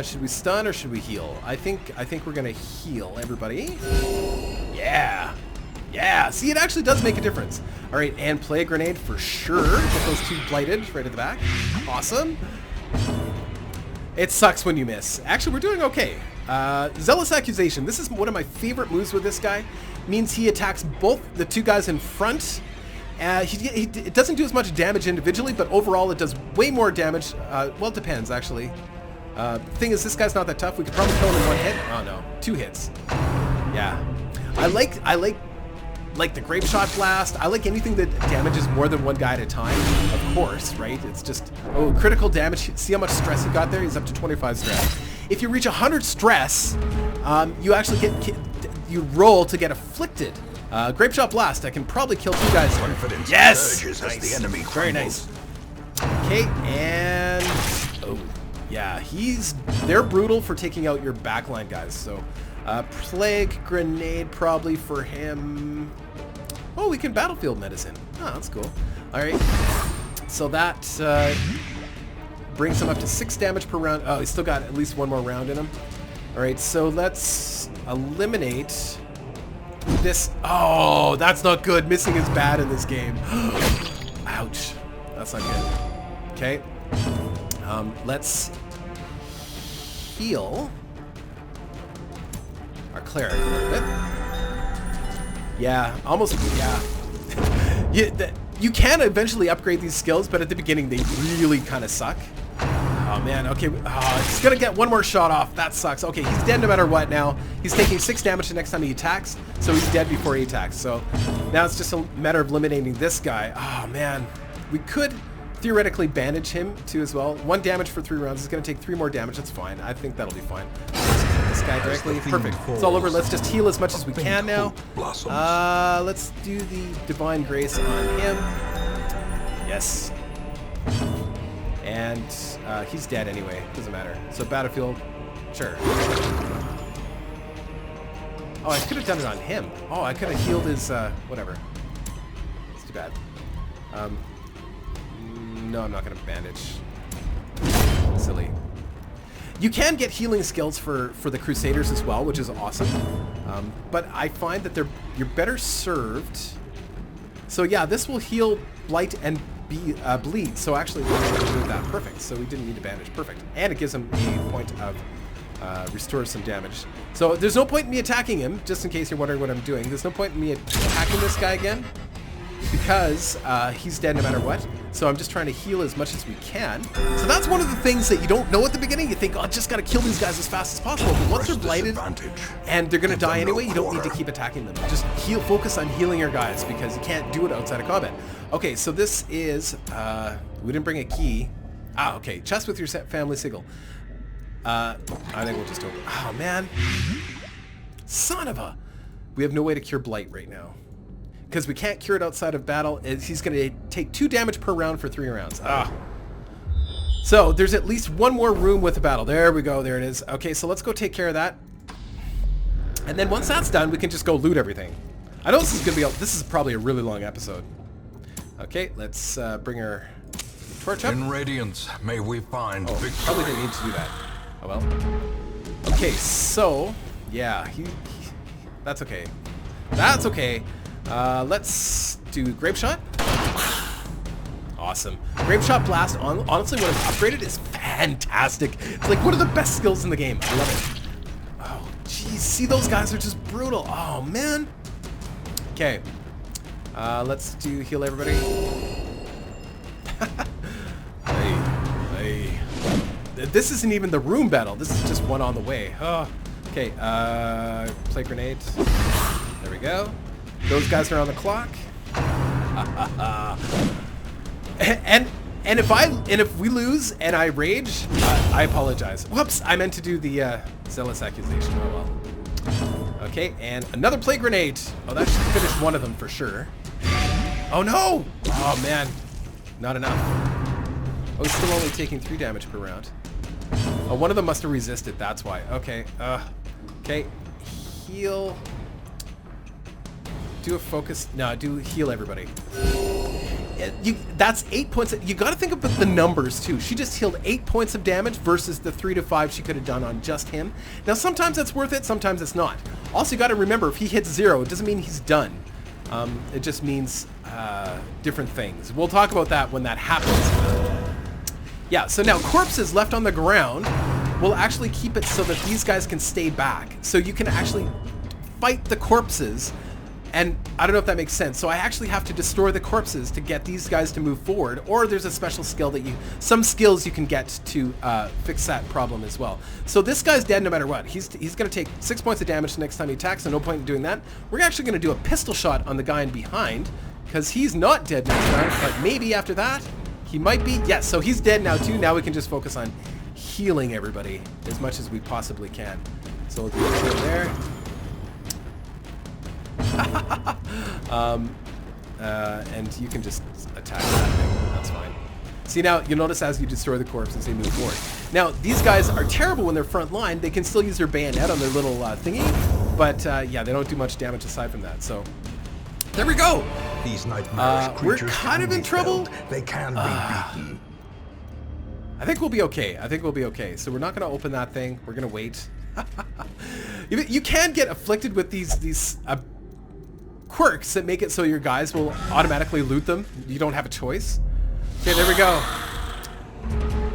Should we stun or should we heal? I think we're going to heal everybody. Yeah. Yeah. See, it actually does make a difference. All right, and play a grenade for sure. Get those two blighted right at the back. Awesome. It sucks when you miss. Actually, we're doing okay. Zealous Accusation. This is one of my favorite moves with this guy. Means he attacks both the two guys in front. It doesn't do as much damage individually, but overall it does way more damage. Well, it depends, actually. Thing is, this guy's not that tough. We could probably kill him in one hit. Oh, no. 2 hits. Yeah. I like the Grape Shot Blast. I like anything that damages more than one guy at a time, of course, right? It's just, oh, critical damage. See how much stress he got there? He's up to 25 stress. If you reach 100 stress, you actually you roll to get afflicted. Grape Shot Blast, I can probably kill 2 guys. Confidence yes! surges as Nice. the enemy Very nice. Okay, and... oh, yeah, they're brutal for taking out your backline guys, so... Plague Grenade probably for him. Oh, we can Battlefield Medicine. Oh, that's cool. Alright. So that brings him up to 6 damage per round. Oh, he's still got at least 1 more round in him. Alright, so let's eliminate this. Oh, that's not good. Missing is bad in this game. Ouch. That's not good. Okay. Let's heal our cleric a little bit. Yeah, almost, yeah. You can eventually upgrade these skills, but at the beginning they really kind of suck. Oh man, okay, he's gonna get 1 more shot off. That sucks. Okay, he's dead no matter what now. He's taking 6 damage the next time he attacks, so he's dead before he attacks. So now it's just a matter of eliminating this guy. Oh man, we could theoretically bandage him too as well. 1 damage for 3 rounds. He's gonna take 3 more damage. That's fine. I think that'll be fine. This guy directly. Perfect. It's all over. Let's just heal as much as we can now. Let's do the Divine Grace on him. Yes. And he's dead anyway. Doesn't matter. So Battlefield, sure. Oh, I could have done it on him. Oh, I could have healed his, whatever. It's too bad. No, I'm not going to bandage. Silly. You can get healing skills for the Crusaders as well, which is awesome. But I find that you're better served. So yeah, this will heal Blight and bleed. So actually, we're going to do that. Perfect. So we didn't need to bandage. Perfect. And it gives him a point of restores some damage. So there's no point in me attacking him, just in case you're wondering what I'm doing. There's no point in me attacking this guy again, because he's dead no matter what. So I'm just trying to heal as much as we can. So that's one of the things that you don't know at the beginning. You think, oh, I just got to kill these guys as fast as possible. But once they're blighted and they're going to die anyway, you don't need to keep attacking them. Just focus on healing your guys, because you can't do it outside of combat. Okay, so this is, we didn't bring a key. Ah, okay, chest with your family sigil. I think we'll just open. Oh, man. Son of a... We have no way to cure Blight right now, because we can't cure it outside of battle. He's going to take 2 damage per round for 3 rounds. Ah. So there's at least 1 more room with the battle. There we go. There it is. Okay, so let's go take care of that. And then once that's done, we can just go loot everything. I know this is going to be this is probably a really long episode. Okay, let's bring our torch up. In Radiance, may we find victory. Probably didn't need to do that. Oh well. Okay, so yeah, that's okay. That's okay. Let's do Grape Shot. Awesome. Grape Shot Blast, honestly, when it's upgraded, is fantastic. It's like one of the best skills in the game. I love it. Oh, jeez. See, those guys are just brutal. Oh, man. Okay. Let's do heal everybody. Hey. this isn't even the room battle. This is just one on the way. Oh, okay, play grenade. There we go. Those guys are on the clock. and if we lose and I rage, I apologize. Whoops, I meant to do the zealous accusation. Oh well. Okay, and another play grenade. Oh, that should finish one of them for sure. Oh no! Oh man, not enough. Oh, he's still only taking 3 damage per round. Oh, one of them must have resisted. That's why. Okay. Okay. Heal. Do a focus. No, do heal everybody. That's 8 points. You got to think about the numbers too. She just healed 8 points of damage versus the 3 to 5 she could have done on just him. Now sometimes that's worth it, sometimes it's not. Also, you got to remember, if he hits 0, it doesn't mean he's done. It just means different things. We'll talk about that when that happens. Yeah. So now corpses left on the ground will actually keep it so that these guys can stay back. So you can actually fight the corpses. And I don't know if that makes sense. So I actually have to destroy the corpses to get these guys to move forward. Or there's a special skill that some skills you can get to fix that problem as well. So this guy's dead no matter what. He's going to take 6 points of damage the next time he attacks, so no point in doing that. We're actually going to do a pistol shot on the guy in behind, because he's not dead next round, but maybe after that, he might be. Yes, so he's dead now too. Now we can just focus on healing everybody as much as we possibly can. So we'll do a shield there. And you can just attack that thing. That's fine. See, now you'll notice as you destroy the corpse as they move forward. Now these guys are terrible when they're front line. They can still use their bayonet on their little thingy, but yeah, they don't do much damage aside from that. So there we go. These nightmarish we're creatures kind of in trouble. They can be beaten. I think we'll be okay. I think we'll be okay. So we're not going to open that thing. We're going to wait. You can get afflicted with these quirks that make it so your guys will automatically loot them. You don't have a choice. Okay, there we go.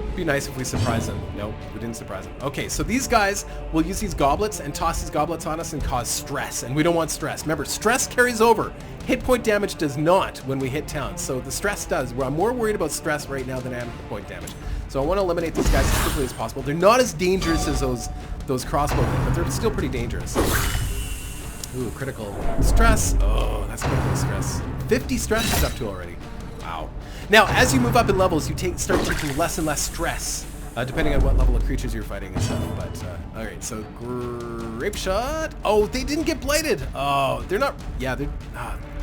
It'd be nice if we surprise them. Nope, we didn't surprise them. Okay, so these guys will use these goblets and toss these goblets on us and cause stress, and we don't want stress. Remember, stress carries over. Hit point damage does not when we hit town, so the stress does. I'm more worried about stress right now than I am hit point damage. So I want to eliminate these guys as quickly as possible. They're not as dangerous as those crossbow men, but they're still pretty dangerous. Ooh, critical stress. Oh, that's critical stress. 50 stress is up to already. Wow. Now, as you move up in levels, you start taking less and less stress, depending on what level of creatures you're fighting and stuff. But, all right, so grape shot. Oh, they didn't get blighted. Oh, they're not. Yeah,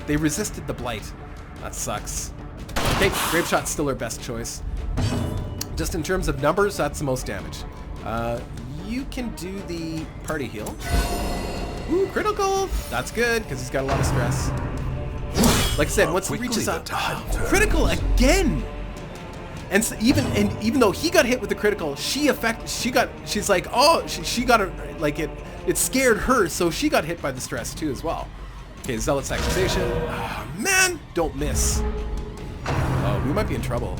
they resisted the blight. That sucks. Okay, grape shot's still our best choice. Just in terms of numbers, that's the most damage. You can do the party heal. Ooh, critical! That's good, because he's got a lot of stress. Like I said, once he reaches up, critical again! And so even though he got hit with the critical, she's like, oh, she got it, like it scared her, so she got hit by the stress too as well. Okay, zealous accusation. Oh, man, don't miss. Oh, we might be in trouble.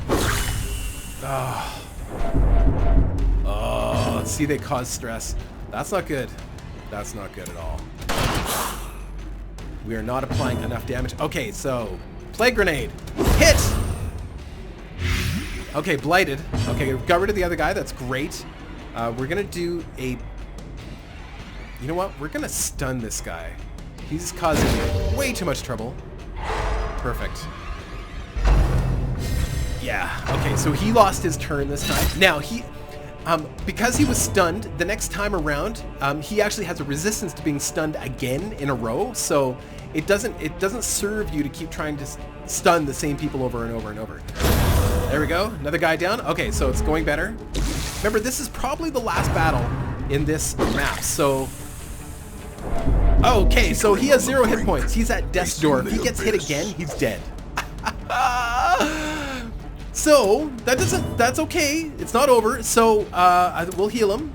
Oh, see, they cause stress. That's not good. That's not good at all. We are not applying enough damage. Okay, so plague grenade. Hit! Okay, blighted. Okay, got rid of the other guy. That's great. We're going to do a... You know what? We're going to stun this guy. He's causing way too much trouble. Perfect. Yeah. Okay, so he lost his turn this time. Now, because he was stunned, the next time around, he actually has a resistance to being stunned again in a row. So it doesn't serve you to keep trying to stun the same people over and over and over. There we go. Another guy down. Okay, so it's going better. Remember, this is probably the last battle in this map. So, okay, so he has 0 hit points. He's at death's door. If he gets hit again, he's dead. So that's okay. It's not over. So we'll heal him.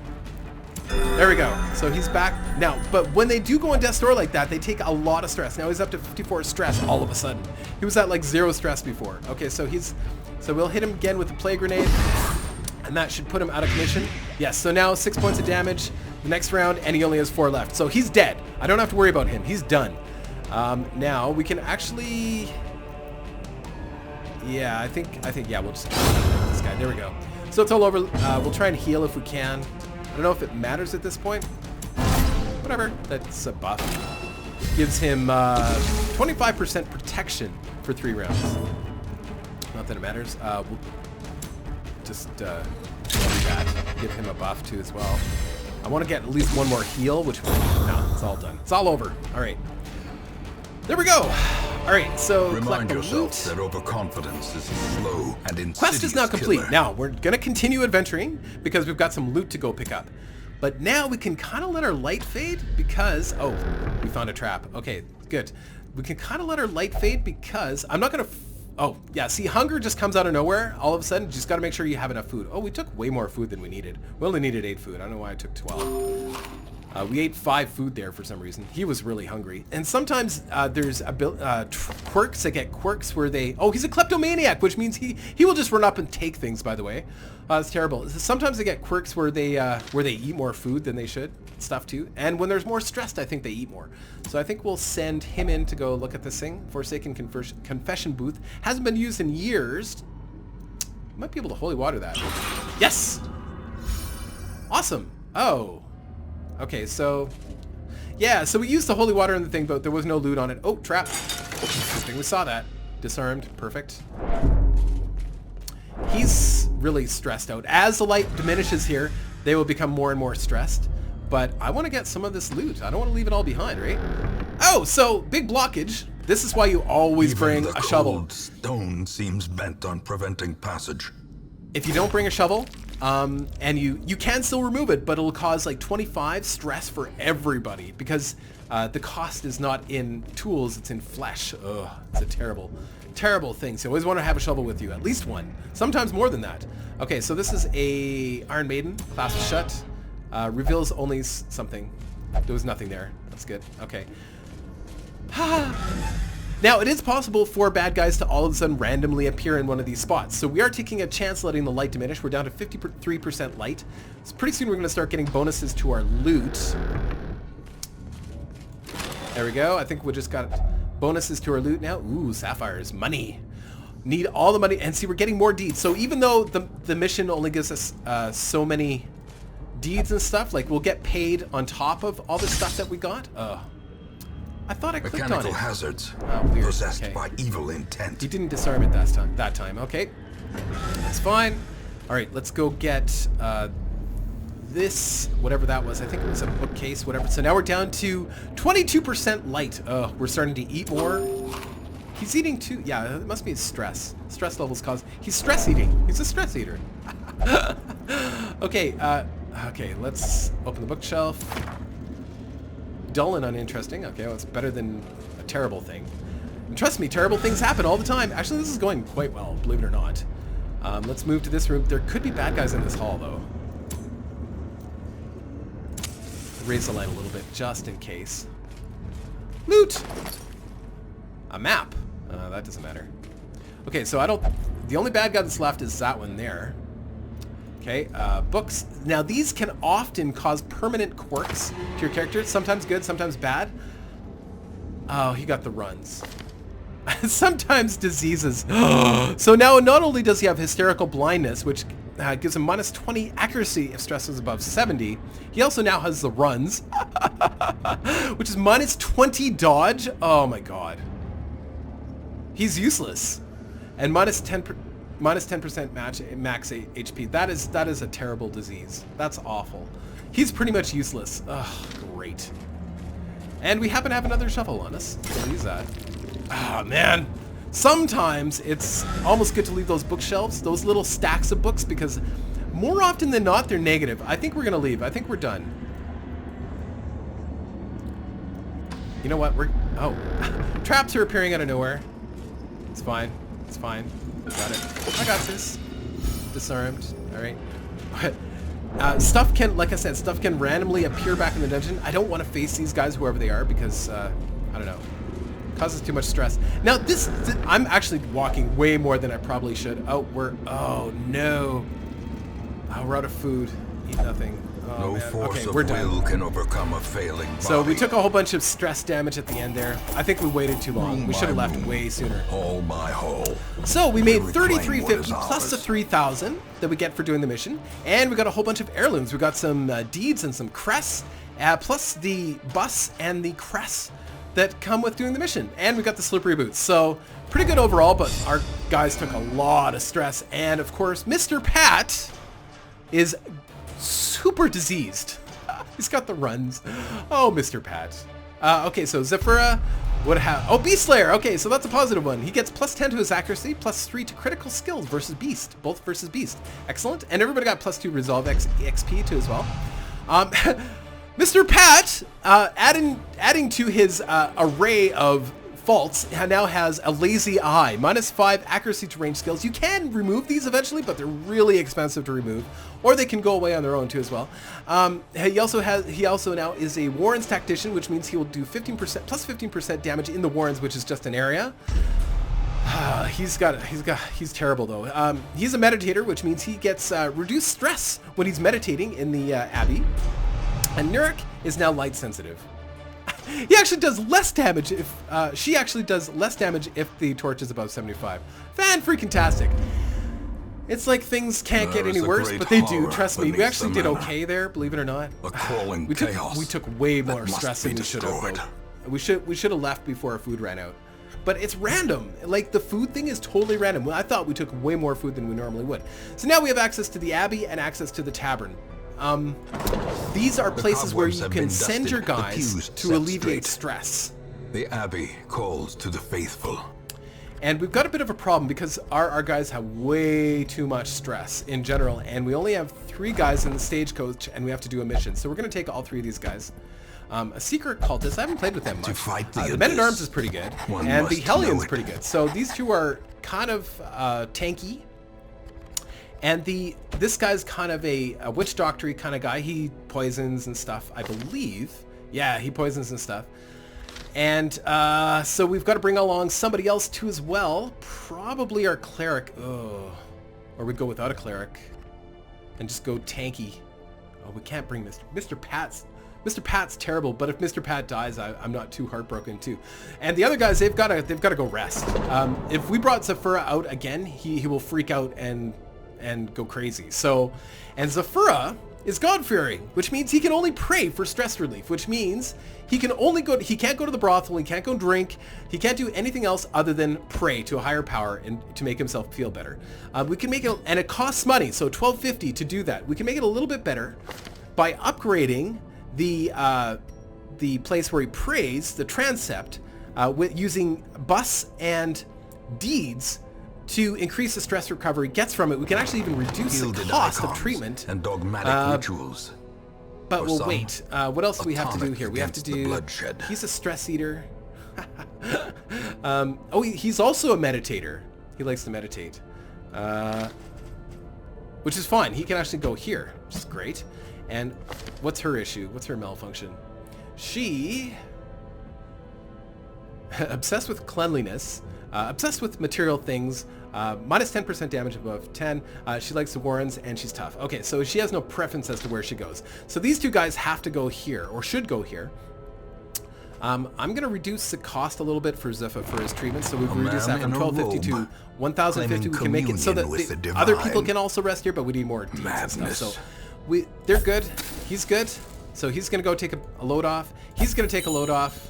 There we go. So he's back now. But when they do go on death's door like that, they take a lot of stress. Now he's up to 54 stress all of a sudden. He was at like 0 stress before. Okay, so we'll hit him again with the plague grenade, and that should put him out of commission. Yes. So now 6 points of damage the next round, and he only has 4 left. So he's dead. I don't have to worry about him. He's done. Now we can actually. Yeah, I think, yeah, we'll just kill this guy. There we go. So it's all over. We'll try and heal if we can. I don't know if it matters at this point. Whatever. That's a buff. Gives him 25% protection for 3 rounds. Not that it matters. We'll just do that. Give him a buff too as well. I want to get at least one more heal, which no, it's all done. It's all over. All right. There we go. All right, so remind yourself that overconfidence is slow and insidious. Quest is now complete. Killer. Now we're gonna continue adventuring because we've got some loot to go pick up. But now we can kind of let our light fade because we found a trap. Okay, good. We can kind of let our light fade because I'm not gonna. Oh yeah, see, hunger just comes out of nowhere. All of a sudden, you just got to make sure you have enough food. Oh, we took way more food than we needed. We only needed 8 food. I don't know why I took 12. We ate 5 food there for some reason. He was really hungry. And sometimes there's quirks that get quirks where they... Oh, he's a kleptomaniac, which means he will just run up and take things, by the way. It's terrible. Sometimes they get quirks where they eat more food than they should. Stuff too. And when there's more stressed, I think they eat more. So I think we'll send him in to go look at this thing. Forsaken Confession Booth. Hasn't been used in years. Might be able to holy water that. Yes! Awesome. Oh. Okay, so... Yeah, so we used the holy water in the thing, but there was no loot on it. Oh, trap. Good thing we saw that. Disarmed. Perfect. He's really stressed out. As the light diminishes here, they will become more and more stressed. But I want to get some of this loot. I don't want to leave it all behind, right? Oh, so big blockage. This is why you always bring a shovel. Cold stone seems bent on preventing passage. If you don't bring a shovel, and you can still remove it, but it'll cause like 25 stress for everybody because the cost is not in tools, it's in flesh. Ugh, it's a terrible, terrible thing. So you always want to have a shovel with you, at least one, sometimes more than that. Okay, so this is a Iron Maiden, clasp shut, reveals only something. There was nothing there. That's good. Okay. Now, it is possible for bad guys to all of a sudden randomly appear in one of these spots. So we are taking a chance letting the light diminish. We're down to 53% light. So pretty soon we're going to start getting bonuses to our loot. There we go. I think we just got bonuses to our loot now. Ooh, sapphires. Money. Need all the money. And see, we're getting more deeds. So even though the mission only gives us so many deeds and stuff, like we'll get paid on top of all the stuff that we got. I thought I clicked on it. Mechanical hazards weird. possessed Okay. by evil intent. He didn't disarm it that time. Okay. That's fine. All right, let's go get this, whatever that was. I think it was a bookcase, whatever. So now we're down to 22% light. We're starting to eat more. He's eating too. Yeah, it must be his stress. Stress levels cause... He's stress eating. He's a stress eater. Okay, okay, let's open the bookshelf. Dull and uninteresting. Okay, well, it's better than a terrible thing. And trust me, terrible things happen all the time. Actually, this is going quite well, believe it or not. Let's move to this room. There could be bad guys in this hall, though. Raise the light a little bit, just in case. Loot! A map. That doesn't matter. Okay, so I don't... The only bad guy that's left is that one there. Okay, books. Now these can often cause permanent quirks to your character. Sometimes good, sometimes bad. Oh, he got the runs. Sometimes diseases. So now not only does he have hysterical blindness, which gives him minus 20 accuracy if stress is above 70, he also now has the runs, which is minus 20 dodge. Oh my god. He's useless. And minus 10% max HP. That is a terrible disease. That's awful. He's pretty much useless. Ugh, great. And we happen to have another shovel on us. We'll use that. Ah, man. Sometimes it's almost good to leave those bookshelves, those little stacks of books, because more often than not, they're negative. I think we're going to leave. I think we're done. You know what? Oh. Traps are appearing out of nowhere. It's fine. It's fine. Got it. I got this. Disarmed. Alright. Stuff can, like I said, stuff can randomly appear back in the dungeon. I don't want to face these guys, whoever they are, because, I don't know. Causes too much stress. Now, I'm actually walking way more than I probably should. Oh, oh, no. Oh, we're out of food. Eat nothing. No man. force Okay, of we're done. will can overcome a failing body. So we took a whole bunch of stress damage at the end there. I think we waited too long. We should have left way sooner. Haul my hull. So we made And reclaim what 3350 is plus the ours. 3000 that we get for doing the mission. And we got a whole bunch of heirlooms. We got some deeds and some crests, plus the bus and the crest that come with doing the mission. And we got the slippery boots. So pretty good overall, but our guys took a lot of stress. And of course, Mr. Pat is super diseased. He's got the runs. Oh, Mr. Pat. Okay, so Zephyra would have... Oh, Beast Slayer. Okay, so that's a positive one. He gets plus 10 to his accuracy, plus 3 to critical skills versus Beast. Both versus Beast. Excellent. And everybody got plus 2 Resolve XP too as well. Mr. Pat, adding to his array of faults, now has a lazy eye. Minus 5 accuracy to range skills. You can remove these eventually, but they're really expensive to remove. Or they can go away on their own too as well. He also now is a Warren's Tactician, which means he will do 15% plus 15% damage in the Warrens, which is just an area. He's terrible though. He's a meditator, which means he gets reduced stress when he's meditating in the Abbey. And Nurik is now light sensitive. He actually does less damage if she actually does less damage if the torch is above 75. Fan-freaking-tastic. It's like things can't get any worse, but they do. Trust me, we actually did okay there, believe it or not. A crawling We chaos took way more that must stress be than we should destroyed. have. We should have left before our food ran out. But it's random. Like, the food thing is totally random. I thought we took way more food than we normally would. So now we have access to the Abbey and access to the Tavern. These are places where you can send your guys to alleviate stress. The Abbey calls to the faithful. And we've got a bit of a problem because our guys have way too much stress in general, and we only have 3 guys in the stagecoach, and we have to do a mission. So we're going to take all 3 of these guys. A secret cultist, I haven't played with them much. To fight The Men-at-Arms is pretty good, and the Hellions pretty good. So these 2 are kind of tanky. And this guy's kind of a witch doctor-y kind of guy. He poisons and stuff, I believe. Yeah, he poisons and stuff. And so we've got to bring along somebody else too as well. Probably our cleric. Oh, or we go without a cleric and just go tanky. Oh, we can't bring Mr. Pat's. Mr. Pat's terrible, but if Mr. Pat dies, I'm not too heartbroken too. And the other guys, they've got to go rest. If we brought Zephyra out again, he will freak out and go crazy. So, and Zephyra is God-fearing, which means he can only pray for stress relief, which means he can't go to the brothel, he can't go drink, he can't do anything else other than pray to a higher power and to make himself feel better. We can make it, and it costs money, so $12.50 to do that. We can make it a little bit better by upgrading the place where he prays, the transept, with using bus and deeds to increase the stress recovery gets from it. We can actually even reduce the cost of treatment and dogmatic rituals. But we'll wait. What else do we have to do tonic here? We have to against the do... bloodshed. He's a stress eater. Oh, he's also a meditator. He likes to meditate. Which is fine. He can actually go here, which is great. And what's her issue? What's her malfunction? She... obsessed with cleanliness. Obsessed with material things, minus 10% damage above 10. She likes the Warrens, and she's tough. Okay, so she has no preference as to where she goes. So these 2 guys have to go here, or should go here. I'm going to reduce the cost a little bit for Zephyr for his treatment, so we've reduced that from $12.50 to $1,050. We can make it so that the other people can also rest here, but we need more deeds and stuff. So they're good. He's good. So he's going to go take a load off. He's going to take a load off.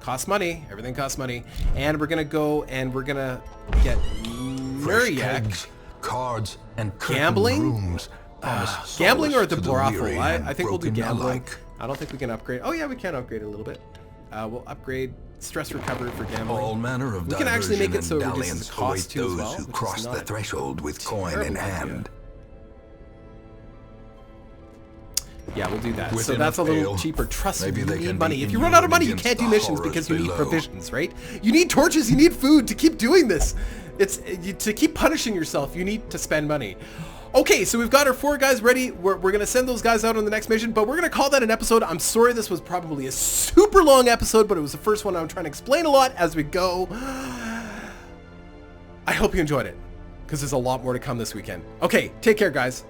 Costs money. Everything costs money. And we're going to go and we're going to get Muriak. Cards and Gambling? rooms. Gambling or the brothel? I think we'll do gambling. I don't think we can upgrade. Oh yeah, we can upgrade a little bit. We'll upgrade stress recovery for gambling. All manner of we can actually make it so it diversion reduces and the dalliance cost too as await well. those who which cross is the not a threshold with coin in terrible idea. hand. Yeah, we'll do that. Within so that's a a little pale, cheaper. Trust me, maybe you they need can money. be If you run out of money, you immune can't do against the missions because you need horrors below. provisions, right? You need torches, you need food to keep doing this. To keep punishing yourself, you need to spend money. Okay, so we've got our 4 guys ready. We're going to send those guys out on the next mission, but we're going to call that an episode. I'm sorry this was probably a super long episode, but it was the first one I'm trying to explain a lot as we go. I hope you enjoyed it, because there's a lot more to come this weekend. Okay, take care, guys.